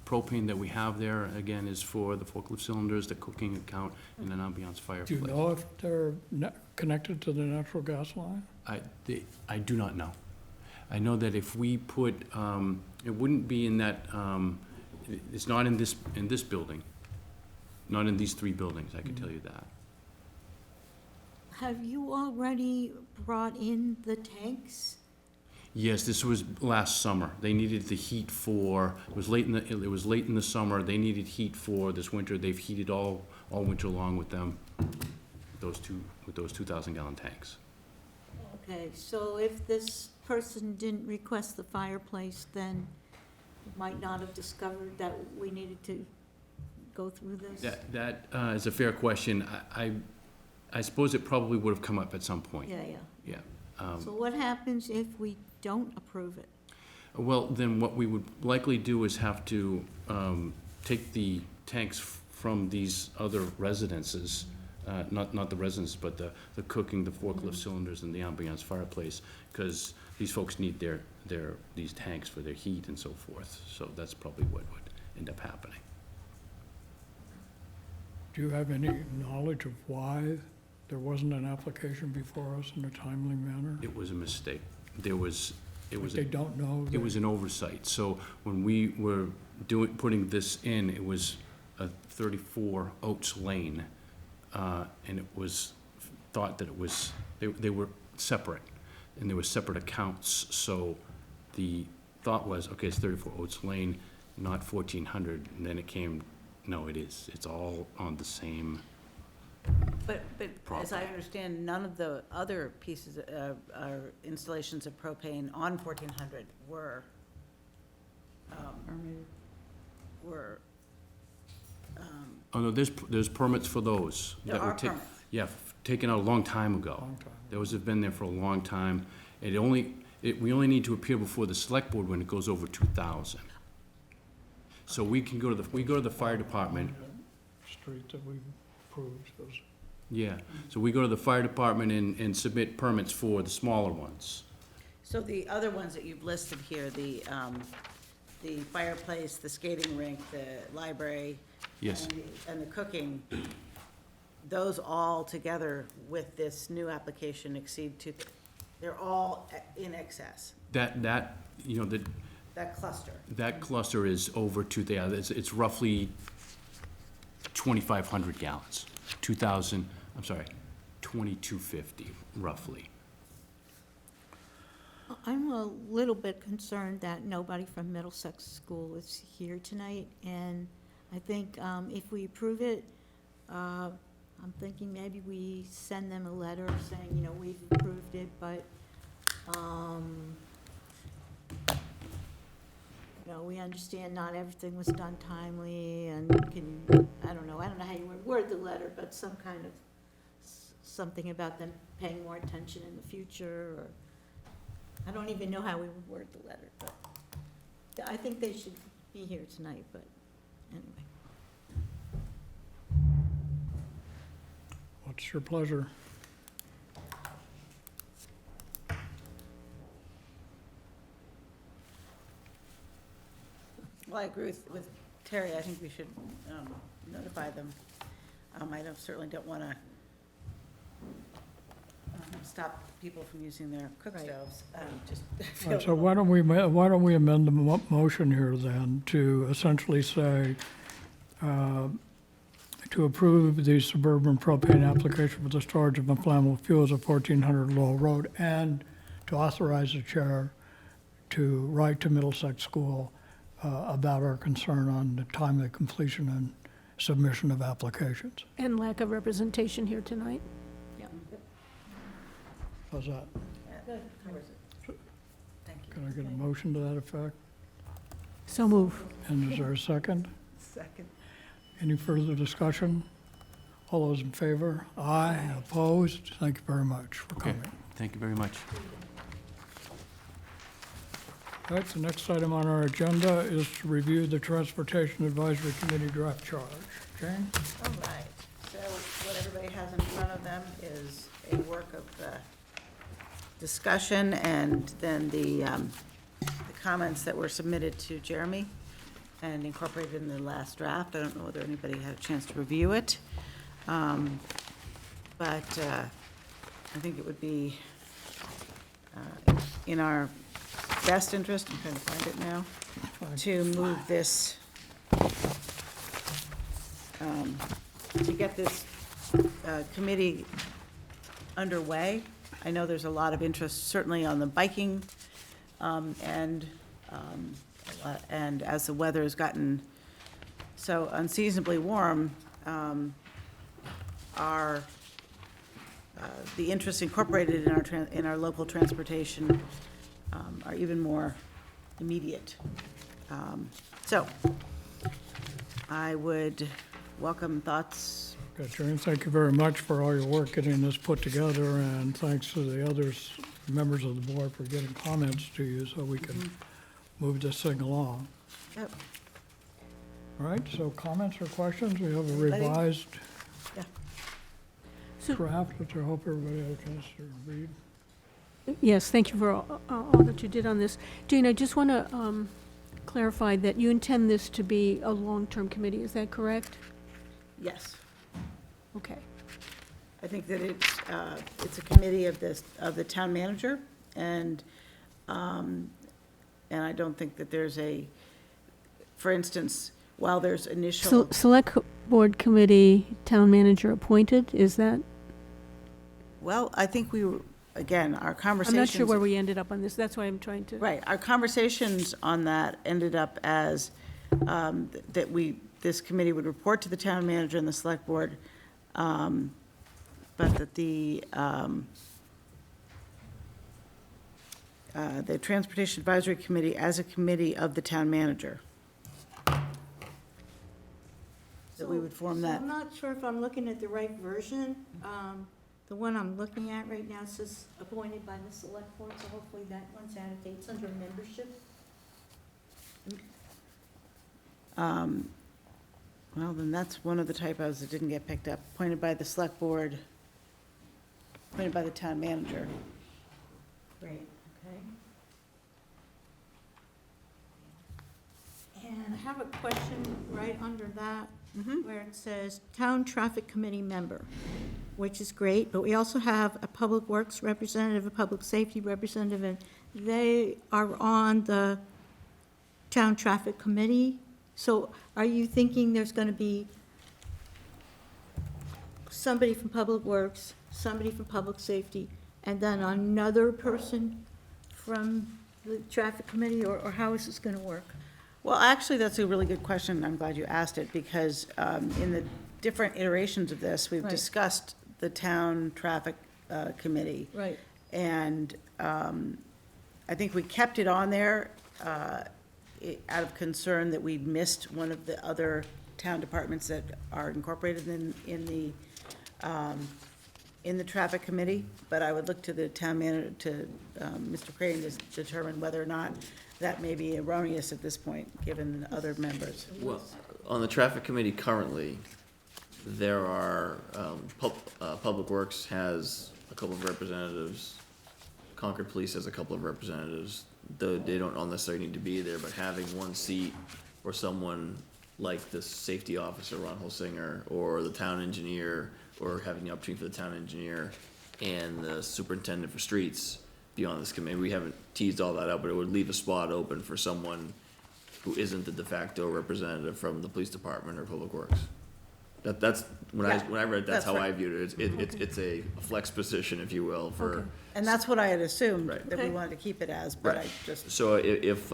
propane that we have there, again, is for the forklift cylinders, the cooking account, and an ambiance fireplace. Do you know if they're connected to the natural gas line? I do not know. I know that if we put, it wouldn't be in that, it's not in this building, not in these 3 buildings, I can tell you that. Have you already brought in the tanks? Yes, this was last summer. They needed the heat for, it was late in the summer, they needed heat for this winter. They've heated all winter long with them, with those 2,000 gallon tanks. Okay, so if this person didn't request the fireplace, then might not have discovered that we needed to go through this? That is a fair question. I suppose it probably would have come up at some point. Yeah, yeah. Yeah. So what happens if we don't approve it? Well, then what we would likely do is have to take the tanks from these other residences, not the residences, but the cooking, the forklift cylinders, and the ambiance fireplace, because these folks need these tanks for their heat and so forth. So that's probably what would end up happening. Do you have any knowledge of why there wasn't an application before us in a timely manner? It was a mistake. It was They don't know? It was an oversight. So when we were putting this in, it was a 34 Oates Lane, and it was thought that it was, they were separate, and there were separate accounts. So the thought was, okay, it's 34 Oates Lane, not 1400, and then it came, no, it is. It's all on the same. But as I Property. understand, none of the other pieces, installations of propane on 1400 were, Oh, no, there's permits for those. there that were are permits. Yeah, taken out a long time ago. Long time. Those have been there for a long time. We only need to appear before the select board when it goes over 2,000. So we can go to the fire department. Street that we approved, those. Yeah, so we go to the fire department and submit permits for the smaller ones. So the other ones that you've listed here, the fireplace, the skating rink, the library. Yes. And the cooking, those all together with this new application exceed they're all in excess, That, you know, that cluster. that cluster is over it's roughly 2,500 gallons. 2,250 roughly. I'm a little bit concerned that nobody from Middlesex School is here tonight, and I think if we approve it, I'm thinking maybe we send them a letter saying, you know, we've approved it, but, you know, we understand not everything was done timely, and I don't know how you would word the letter, but some kind of, something about them paying more attention in the future, or, I don't even know how we would word the letter, but I think they should be here tonight, but anyway. What's your pleasure? Well, I agree with Terry, I think we should notify them. Certainly don't want to stop people from using their cook Right. stoves. Just All right, so why don't we amend the motion here then to essentially say, to approve the suburban propane application for the storage of inflammable fuels at 1400 Lowell Road, and to authorize the chair to write to Middlesex School about our concern on the timely completion and submission of applications. And lack of representation here tonight. How's that? Good, covers it. Thank you. Can I get a motion to that effect? So move. And is there a second? Second. Any further discussion? All those in favor? Aye. Opposed? Thank you very much for Okay. coming. Thank you very much. All right, the next item on our agenda is to review the Transportation Advisory Committee draft charge. Jane? All right, so what everybody has in front of them is a work of discussion and then the comments that were submitted to Jeremy and incorporated in the last draft. I don't know whether anybody had a chance to review it. But I think it would be in our best interest, I'm trying to find it now, to move this, to get this committee underway. I know there's a lot of interest, certainly on the biking, and as the weather has gotten so unseasonably warm, the interests incorporated in our local transportation are even more immediate. So I would welcome thoughts. Okay, Jane, thank you very much for all your work getting this put together, and thanks to the others, members of the board, for getting comments to you so we can move this thing along. Yep. All right, so comments or questions? We have a Anybody? revised So, draft, which I hope everybody had a chance to read. yes, thank you for all that you did on this. Jane, I just want to clarify that you intend this to be a long-term committee, is that correct? Yes. Okay. I think that it's a committee of the town manager, and I don't think that there's for instance, while there's initial. Select Board Committee, Town Manager appointed, is that? Well, I think again, our I'm conversations. not sure where we ended up on this, that's why I'm trying to. Right, our conversations on that ended up as, this committee would report to the town manager and the select board, but that the Transportation Advisory Committee as a committee of the town manager. That we would form So that. I'm not sure if I'm looking at the right version. The one I'm looking at right now says appointed by the select board, so hopefully that one's added. It's under membership. Well, then that's one of the typos that didn't get picked up. Appointed by the select board, appointed by the town manager. Great, okay. And I have a question right under that, where it says Town Traffic Committee member, which is great, but we also have a Public Works representative, a Public Safety representative, and they are on the Town Traffic Committee. So are you thinking there's going to be somebody from Public Works, somebody from Public Safety, and then another person from the Traffic Committee, or how is this going to work? Well, actually, that's a really good question. I'm glad you asked it, because in the different iterations of this, we've Right. discussed the town traffic committee. Right. And I think we kept it on there out of concern that we'd missed one of the other town departments that are incorporated in the traffic committee. But I would look to the town manager, to Mr. Crane, to determine whether or not that may be erroneous at this point, given other members. Well, on the traffic committee currently, there are, Public Works has a couple of representatives, Concord Police has a couple of representatives, though they don't all necessarily need to be there, but having one seat or someone like the safety officer, Ron Holsinger, or the town engineer, or having the opportunity for the town engineer and the superintendent for streets be on this committee. We haven't teased all that out, but it would leave a spot open for someone who isn't the de facto representative from the police department or Public Works. That's, when I read, that's That's how right. I viewed it. It's a flex position, if you will, for. Okay. And that's what I had assumed, Right. that we Okay. wanted to keep it as, but I Right. just, So if,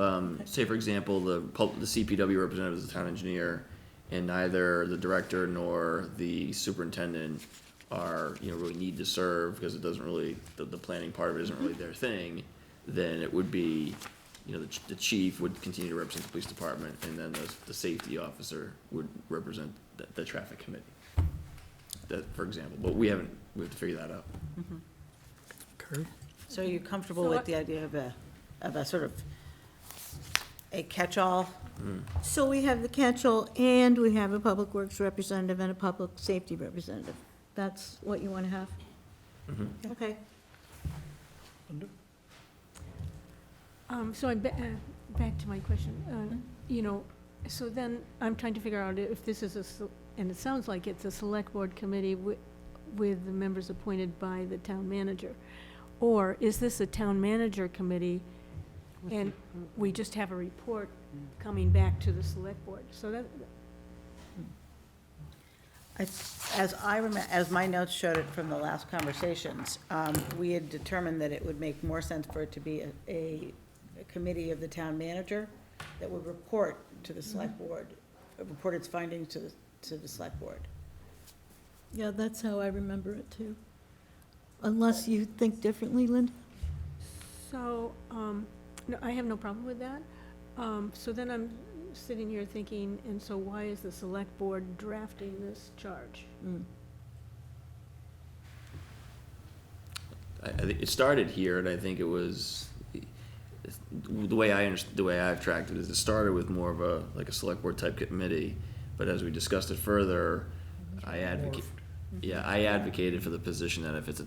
say for example, the CPW representative is the town engineer, and neither the director nor the superintendent are, really need to serve, because it doesn't really, the planning part of it isn't really their thing, then it would be you know, the chief would continue to represent the police department, and then the safety officer would represent the traffic committee. That, for example, but we have to figure that out. Okay. So are you comfortable So with the idea of a sort of a catch-all? So we have the catch-all and we have a public works representative and a public safety representative. That's what you want to have? Okay. So back to my question. You know, so then I'm trying to figure out if this is and it sounds like it's a select board committee with the members appointed by the town manager. Or is this a town manager committee and we just have a report coming back to the select board? So that, As my notes showed it from the last conversations, we had determined that it would make more sense for it to be a committee of the town manager that would report to the select board, report its findings to the select board. Yeah, that's how I remember it too. Unless you think differently, Linda? so, no, I have no problem with that. So then I'm sitting here thinking, and so why is the select board drafting this charge? I think it started here, and I think it was, the way I've tracked it is it started with more of a select board type committee, but as we discussed it further, I advocated for the position that if it's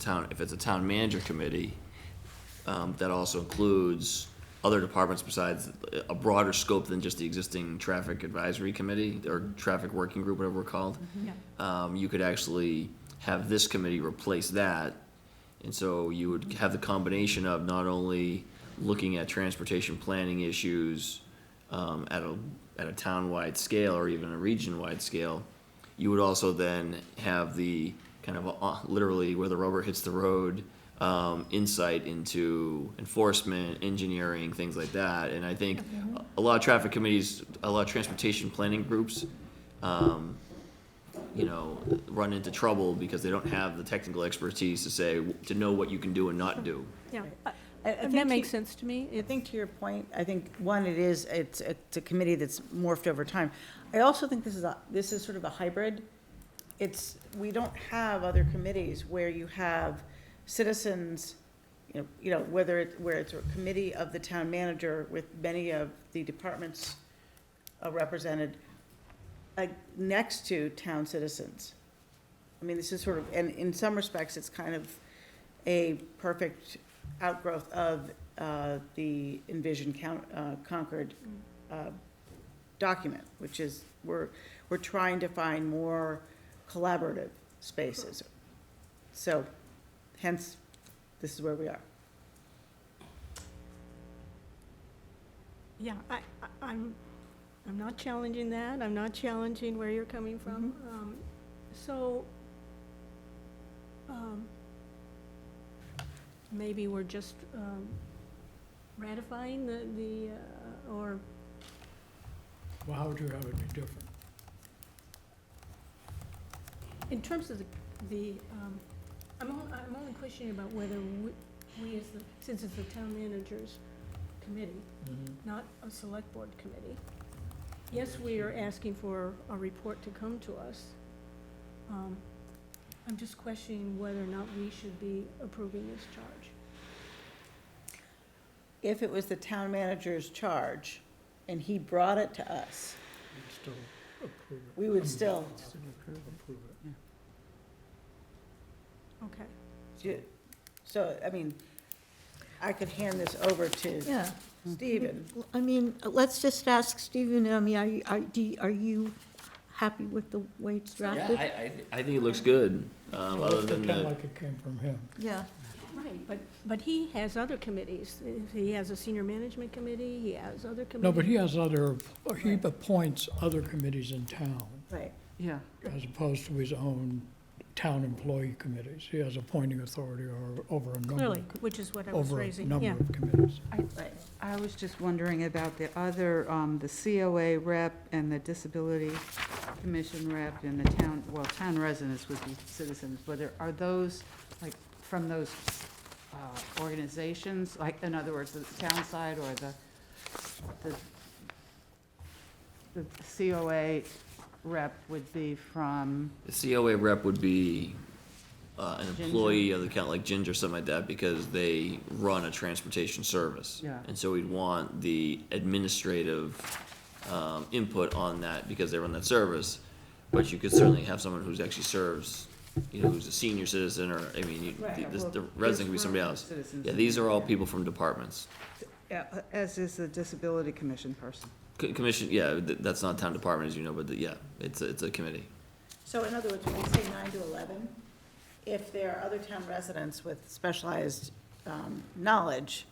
a town manager committee, that also includes other departments besides a broader scope than just the existing traffic advisory committee or traffic working group, whatever we're called. You could actually have this committee replace that. And so you would have the combination of not only looking at transportation planning issues at a town-wide scale or even a region-wide scale, you would also then have the kind of literally where the rubber hits the road insight into enforcement, engineering, things like that. And I think a lot of traffic committees, a lot of transportation planning groups, run into trouble because they don't have the technical expertise to know what you can do and not do. Yeah, I think that makes sense to me. I think to your point, I think, one, it's a committee that's morphed over time. I also think this is sort of a hybrid. We don't have other committees where you have citizens, where it's a committee of the town manager with many of the departments represented next to town citizens. I mean, this is sort of, and in some respects, it's kind of a perfect outgrowth of the Envision Concord document, which is we're trying to find more collaborative spaces. So hence, this is where we are. Yeah, I'm not challenging that. I'm not challenging where you're coming from. Maybe we're just ratifying or, Well, how would you have it be different? in terms of I'm only questioning about whether we as since it's the town manager's committee, not a select board committee. Yes, we are asking for a report to come to us. I'm just questioning whether or not we should be approving this charge. If it was the town manager's charge and he brought it to us, You'd still approve it. we would still, Approve it. Okay. so, I mean, I could hand this over to Yeah. Stephen. I mean, let's just ask Stephen, I mean, are you happy with the way it's drafted? Yeah, I think it looks good, other than Pretend the, like it came from him. Yeah. Right, but he has other committees. He has a senior management committee, he has other committees. No, but he appoints other committees in town, Right. Yeah. as opposed to his own town employee committees. He has appointing authority over a number. Clearly, which is what I was Over a raising, number yeah. of committees. I was just wondering about the other, the COA rep and the Disability Commission rep and the town residents would be citizens, but are those, like, from those organizations, like, in other words, the town side or the the COA rep would be from, The COA rep would be an Ginger. employee of the county, like Ginger, something like that, because they run a transportation service. Yeah. And so we'd want the administrative input on that because they run that service. But you could certainly have someone who's actually serves, who's a senior citizen, or, I mean, the resident could be somebody else. Citizens. Yeah, these are all people from departments. Yeah, as is the Disability Commission person. Commission, yeah, that's not town department, as you know, but yeah, it's a committee. So in other words, when we say 9 to 11, if there are other town residents with specialized knowledge,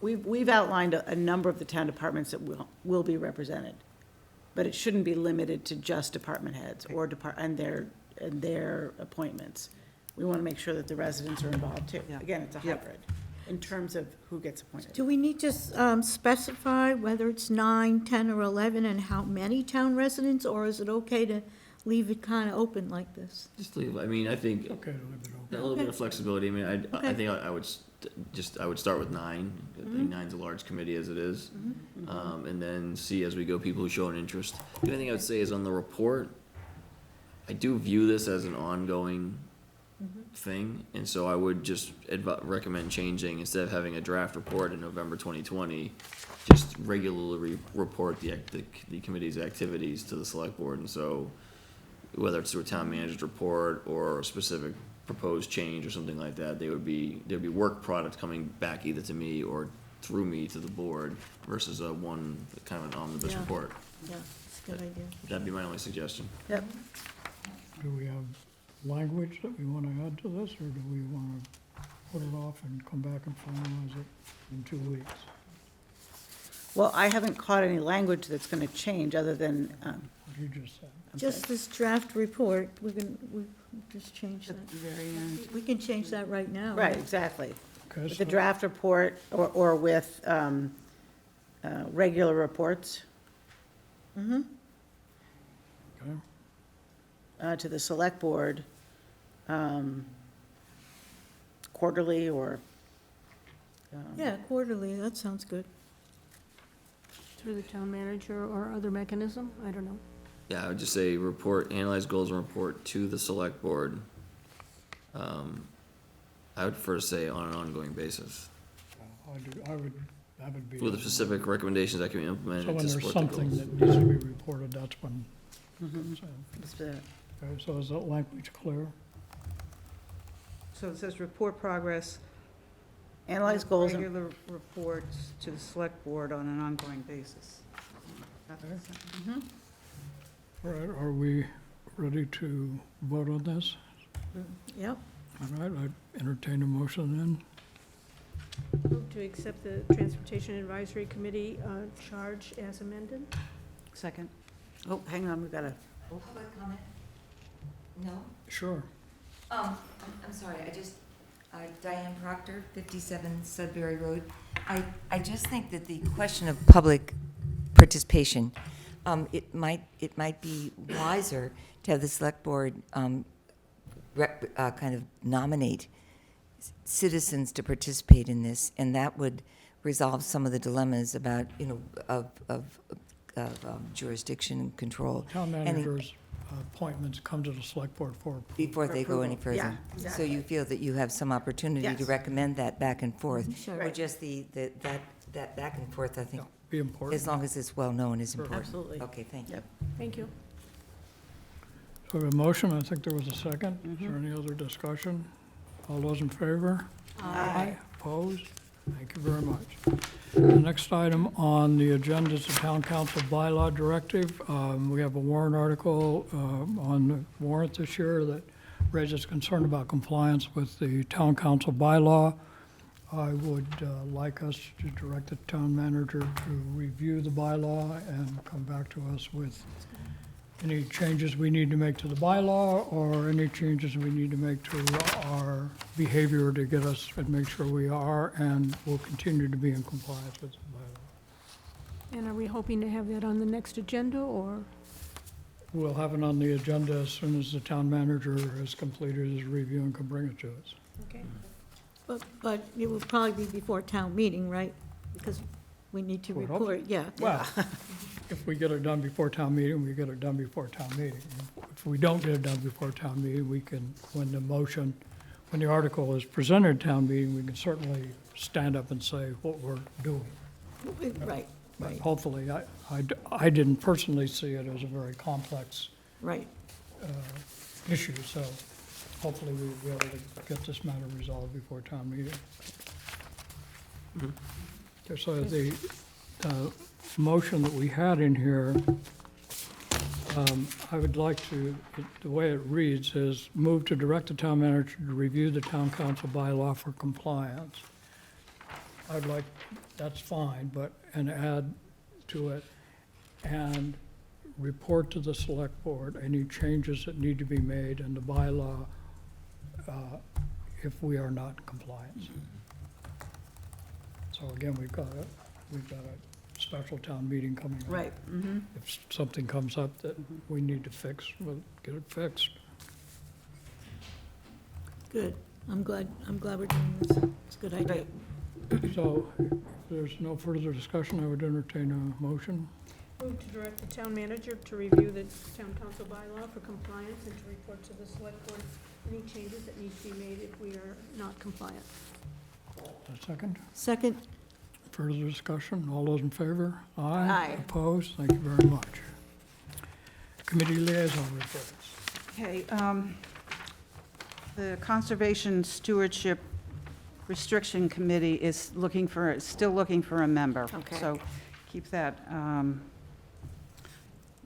we've outlined a number of the town departments that will be represented, but it shouldn't be limited to just department heads or and their appointments. We want to make sure that the residents are involved too. Yeah. Again, it's a Yep. hybrid in terms of who gets appointed. Do we need to specify whether it's 9, 10, or 11, and how many town residents, or is it okay to leave it kind of open like this? Just leave, I mean, I think Okay, to leave it a open. little bit of flexibility. I mean, I Okay. think I would I would start with 9. I think 9's a large committee as it is. And then see as we go people who show an interest. The only thing I would say is on the report, I do view this as an ongoing thing, and so I would just recommend changing, instead of having a draft report in November 2020, just regularly report the committee's activities to the select board. And so whether it's through a town manager's report or a specific proposed change or something like that, there'd be work product coming back either to me or through me to the board versus a one kind of an omnibus Yeah. report. Yeah, it's a good idea. That'd be my only suggestion. Yep. Do we have language that we want to add to this, or do we want to put it off and come back and finalize it in 2 weeks? Well, I haven't caught any language that's going to change other than, What you just said. Just this draft report, we just change At that. the very end. We can change that right now. right, exactly. Okay, With so the draft report or with regular reports Mm-hmm. okay. To the select board, quarterly or. Yeah, quarterly, that sounds good. Through the town manager or other mechanism, I don't know. Yeah, I would just say analyze goals and report to the select board. I would first say on an ongoing basis, I would, that would be. with the specific recommendations that can be So implemented when to there's support the something goals. that needs to be reported, that's when. Mhm. so- It's the- Okay, so is that language clear? So it says report progress. Analyze goals and, Regular reports to the select board on an ongoing basis. That's what it says. All right, are we ready to vote on this? Yep. All right, I entertain a motion then. Move to accept the Transportation Advisory Committee charge as amended. Second. oh, hang on, we've got a, Public comment? No? Sure. I'm sorry, Diane Proctor, 57 Sudbury Road. I just think that the question of public participation, it might be wiser to have the select board kind of nominate citizens to participate in this, and that would resolve some of the dilemmas about, of jurisdiction and control. Town Any- managers' appointments come to the select board for. Before they go any approval. further. Yeah, So you feel that you have some opportunity to Yes. recommend that back and forth? Sure. Or just that back and forth, I think, Be important. as long as it's well-known, is Sure. important. absolutely. Okay, thank you. Yep. Thank you. So we have a motion, I think there was a second. Is there any other discussion? All those in favor? Aye. Opposed? Thank you very much. The next item on the agenda is the Town Council Bylaw Directive. We have a warrant article on the warrant this year that raises concern about compliance with the Town Council bylaw. I would like us to direct the town manager to review the bylaw and come back to us with any changes we need to make to the bylaw or any changes we need to make to our behavior to get us and make sure we are and will continue to be in compliance with the bylaw. And are we hoping to have that on the next agenda, or? We'll have it on the agenda as soon as the town manager has completed his review and can bring it to us. Okay. But it will probably be before town meeting, right? Because we need to Would hope. report, yeah. Well, if we get it done before town meeting, we get it done before town meeting. If we don't get it done before town meeting, we can, when the article is presented at town meeting, we can certainly stand up and say what we're doing. Right, But right, hopefully, I didn't personally see it as a very complex right. issue, so hopefully we'll be able to get this matter resolved before town meeting. Okay, so the motion that we had in here, I would like to, the way it reads is, move to direct the town manager to review the town council bylaw for compliance. I'd like, that's fine, but, and add to it, and report to the select board any changes that need to be made in the bylaw if we are not in compliance. So again, we've got a special town meeting coming up. Right. If something comes up that we need to fix, we'll get it fixed. Good. I'm glad we're doing this. It's a good idea. So if there's no further discussion, I would entertain a motion. Move to direct the town manager to review the town council bylaw for compliance and to report to the select board any changes that need to be made if we are not compliant. A second? Second, Further discussion? All those in favor? Aye. Opposed? Thank you very much. Committee liaison reports. Okay, the Conservation Stewardship Restriction Committee is still looking for a member. Okay. So keep that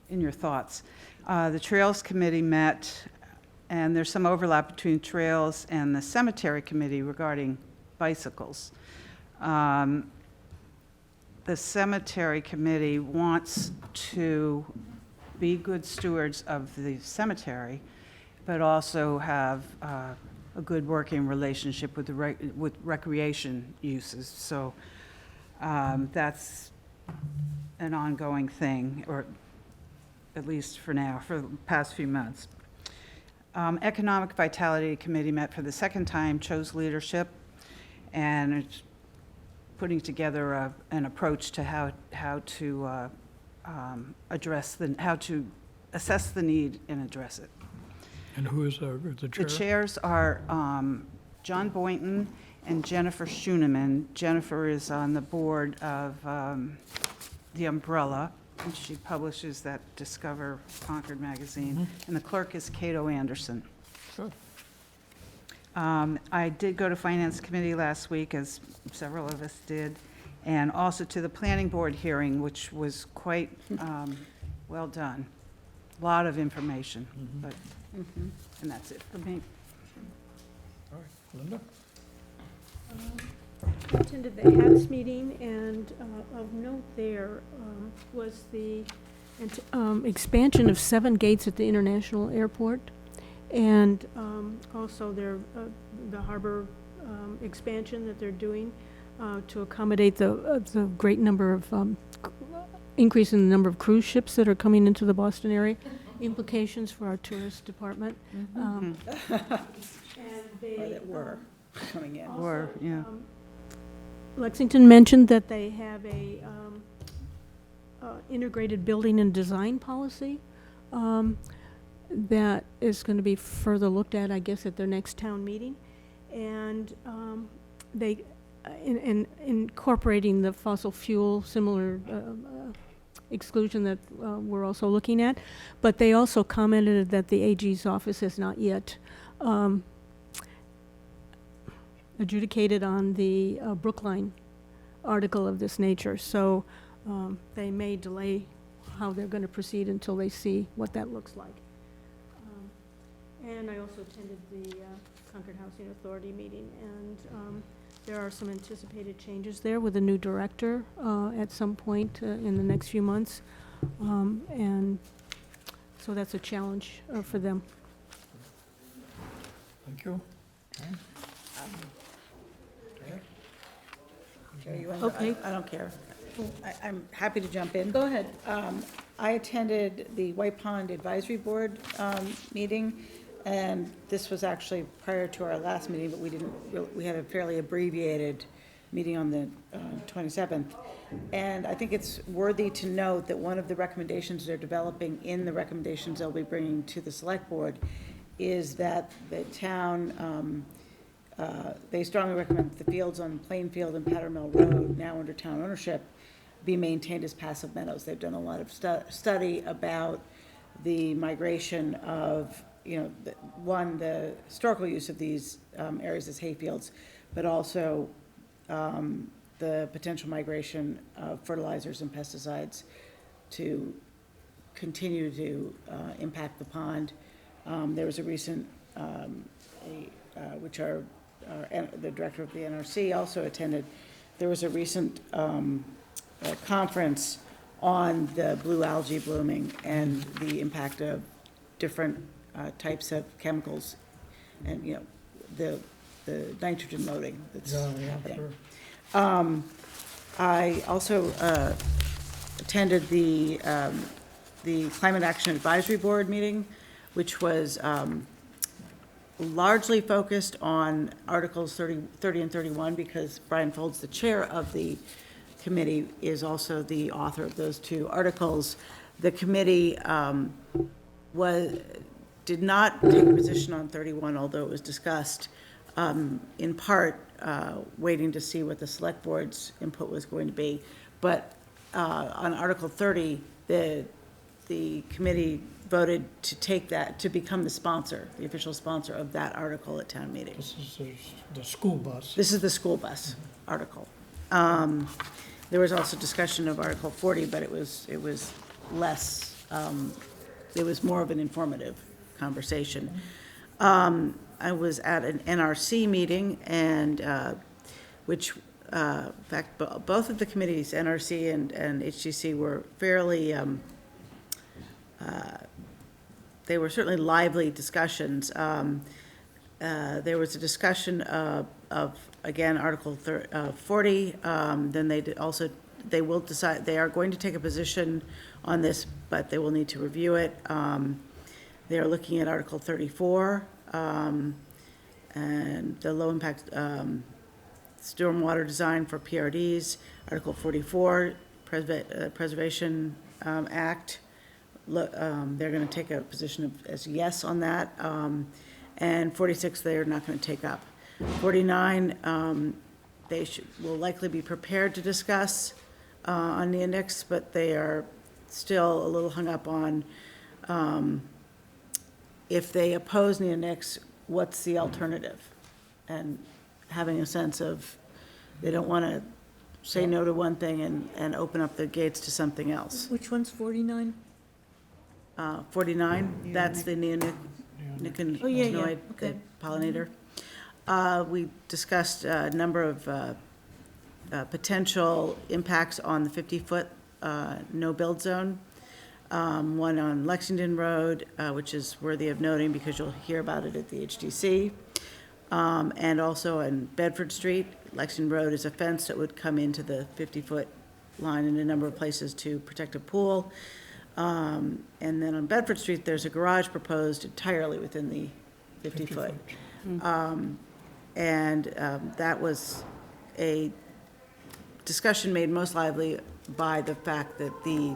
in your thoughts. The Trails Committee met, and there's some overlap between Trails and the Cemetery Committee regarding bicycles. The Cemetery Committee wants to be good stewards of the cemetery, but also have a good working relationship with with recreation uses. So that's an ongoing thing, or at least for now, for the past few months. Economic Vitality Committee met for the second time, chose leadership, and it's putting together an approach to how to assess the need and address it. And who is the chair? The chairs are John Boynton and Jennifer Schuneman. Jennifer is on the board of The Umbrella, and she publishes that Discover Concord magazine. And the clerk is Cato Anderson. Good. I did go to Finance Committee last week, as several of us did, and also to the Planning Board hearing, which was quite well done. A lot of information, but, and that's it for me. All right, Linda? I attended the HATS meeting, and of note there was the expansion of 7 gates at the International Airport, and also the harbor expansion that they're doing to accommodate the great number of increase in the number of cruise ships that are coming into the Boston area, implications for our tourist department. And they that were coming in. Or, yeah. Lexington mentioned that they have a integrated building and design policy that is going to be further looked at, I guess, at their next town meeting. And they, in incorporating the fossil fuel similar exclusion that we're also looking at, but they also commented that the AG's office has not yet adjudicated on the Brookline article of this nature. So they may delay how they're going to proceed until they see what that looks like. And I also attended the Concord Housing Authority meeting, and there are some anticipated changes there with a new director at some point in the next few months. And so that's a challenge for them. Thank you. Jerry, you want Okay. I don't care. I'm happy to jump in. go ahead. I attended the White Pond Advisory Board meeting, And this was actually prior to our last meeting, but we had a fairly abbreviated meeting on the 27th. And I think it's worthy to note that one of the recommendations they're developing in the recommendations they'll be bringing to the select board is that the town, they strongly recommend that the fields on Plainfield and Powder Mill Road, now under town ownership, be maintained as passive meadows. They've done a lot of study about the migration of, the historical use of these areas as hayfields, but also the potential migration of fertilizers and pesticides to continue to impact the pond. There was a recent, which the director of the NRC also attended, there was a recent conference on the blue algae blooming and the impact of different types of chemicals and, the nitrogen loading that's happening. I also attended the Climate Action Advisory Board meeting, which was largely focused on Articles 30 and 31, because Brian Folds, the chair of the committee, is also the author of those two articles. The committee did not take a position on 31, although it was discussed, in part waiting to see what the select board's input was going to be. But on Article 30, the committee voted to take that, to become the sponsor, the official sponsor of that article at town meeting. This is the school bus. This is the school bus article. There was also discussion of Article 40, but it was less, it was more of an informative conversation. I was at an NRC meeting, and which, in fact, both of the committees, NRC and HGC, were fairly, they were certainly lively discussions. There was a discussion of again, Article 40. Then they will decide, they are going to take a position on this, but they will need to review it. They are looking at Article 34, and the low impact stormwater design for PRDs. Article 44, Preservation Act. They're going to take a position as yes on that. And 46, they are not going to take up. 49, they will likely be prepared to discuss on the index, but they are still a little hung up on if they oppose the index, what's the alternative? And having a sense of, they don't want to say no to one thing and open up the gates to something else. Which one's 49? 49, that's the neonicotinoid, Oh, yeah, okay. pollinator. We discussed a number of potential impacts on the 50-foot no-build zone. One on Lexington Road, which is worthy of noting because you'll hear about it at the HDC. And also on Bedford Street. Lexington Road is a fence that would come into the 50-foot line in a number of places to protect a pool. And then on Bedford Street, there's a garage proposed entirely within the 50-foot. That was a discussion made most lively by the fact that the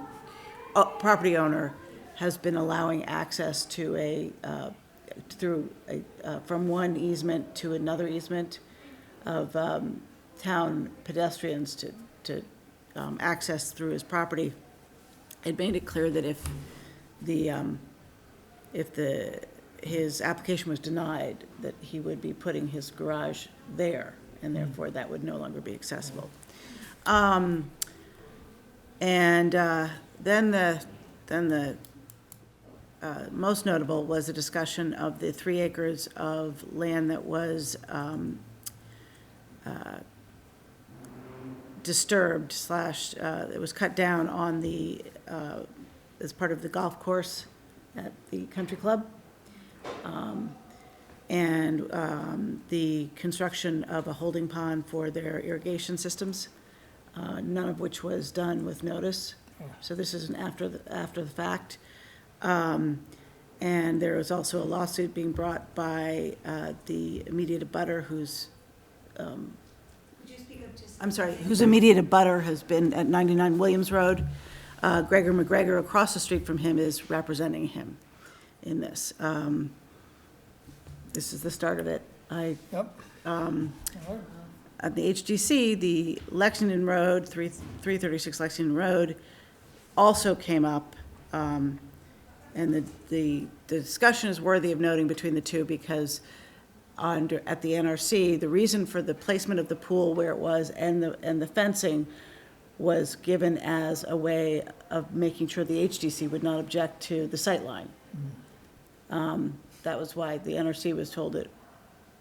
property owner has been allowing access to from one easement to another easement of town pedestrians to access through his property. It made it clear that if his application was denied, that he would be putting his garage there, and therefore that would no longer be accessible. Then the most notable was a discussion of the 3 acres of land that was disturbed / it was cut down on the as part of the golf course at the country club, the construction of a holding pond for their irrigation systems, none of which was done with notice. So this is an after the fact. And there was also a lawsuit being brought by the immediate abutter who's, I'm sorry, whose immediate abutter has been at 99 Williams Road. Gregor McGregor, across the street from him, is representing him in this. This is the start of it. Yep. At the HDC, the Lexington Road, 336 Lexington Road, also came up, and the discussion is worthy of noting between the two, because at the NRC, the reason for the placement of the pool where it was and the fencing was given as a way of making sure the HDC would not object to the sightline. That was why the NRC was told that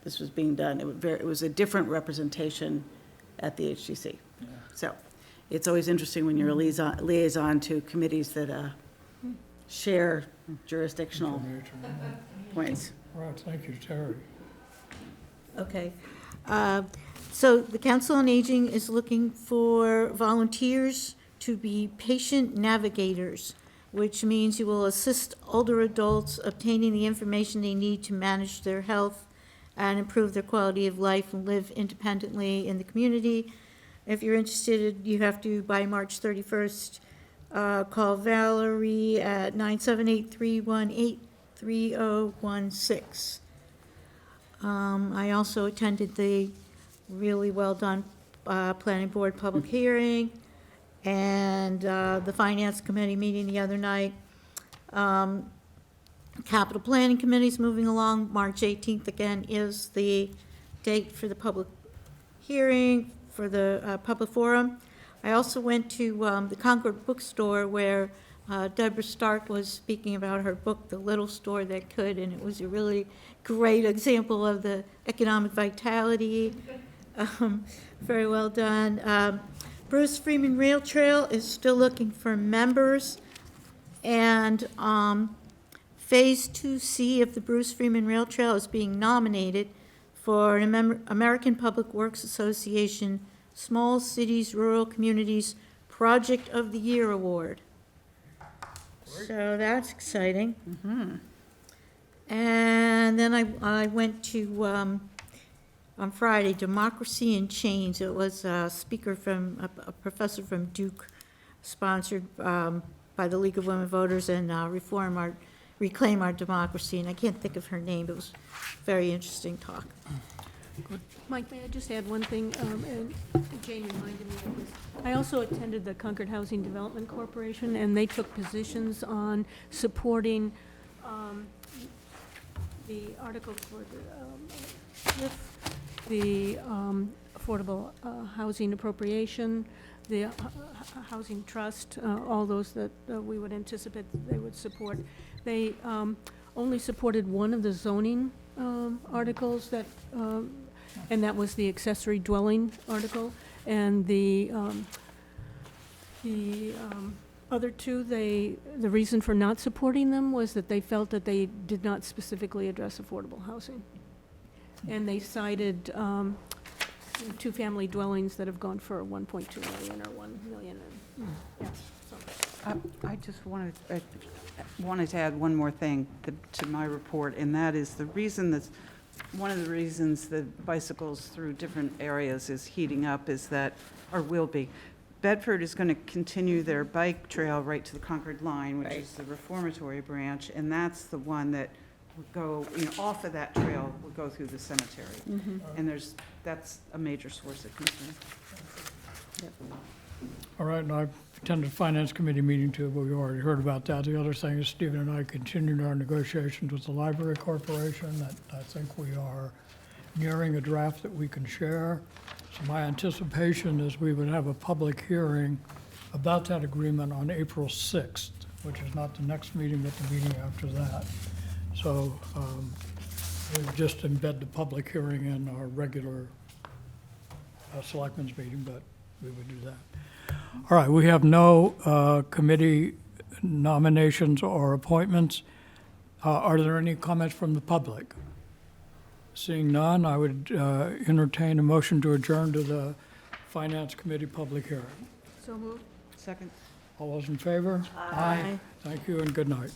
this was being done. It was a different representation at the HDC. So it's always interesting when you're a liaison to committees that share jurisdictional points. All right, thank you, Terry. Okay. So the Council on Aging is looking for volunteers to be patient navigators, which means you will assist older adults obtaining the information they need to manage their health and improve their quality of life and live independently in the community. If you're interested, you have to, by March 31st, call Valerie at 978-318-3016. I also attended the really well-done Planning Board public hearing and the Finance Committee meeting the other night. Capital Planning Committee's moving along. March 18th, again, is the date for the public hearing, for the public forum. I also went to the Concord bookstore where Deborah Stark was speaking about her book, The Little Store That Could, and it was a really great example of the economic vitality. Very well done. Bruce Freeman Rail Trail is still looking for members, and Phase 2C of the Bruce Freeman Rail Trail is being nominated for an American Public Works Association Small Cities, Rural Communities Project of the Year Award. So that's exciting. And then I went to, on Friday, Democracy in Chains. It was a speaker from, a professor from Duke, sponsored by the League of Women Voters and Reclaim Our Democracy, and I can't think of her name. It was a very interesting talk. Mike, may I just add one thing? And Jane reminded me of this. I also attended the Concord Housing Development Corporation, and they took positions on supporting the article for the affordable housing appropriation, the housing trust, all those that we would anticipate they would support. They only supported one of the zoning articles that, and that was the accessory dwelling article. And the other two, the reason for not supporting them was that they felt that they did not specifically address affordable housing. And they cited two-family dwellings that have gone for 1.2 million or 1 million. And, yeah, so. I just wanted to add one more thing to my report, and that is one of the reasons that bicycles through different areas is heating up is that, or will be. Bedford is going to continue their bike trail right to the Concord line, which is the reformatory branch, and that's the one that would go, off of that trail would go through the cemetery. And that's a major source of concern. All right, and I've attended a Finance Committee meeting too, but we already heard about that. The other thing is Stephen and I continued our negotiations with the Library Corporation. That I think we are nearing a draft that we can share. So my anticipation is we would have a public hearing about that agreement on April 6th, which is not the next meeting, but the meeting after that. So we would just embed the public hearing in our regular selectmen's meeting, but we would do that. All right, we have no committee nominations or appointments. Are there any comments from the public? Seeing none, I would entertain a motion to adjourn to the Finance Committee public hearing. So moved. Second. All those in favor? Aye. Thank you and good night.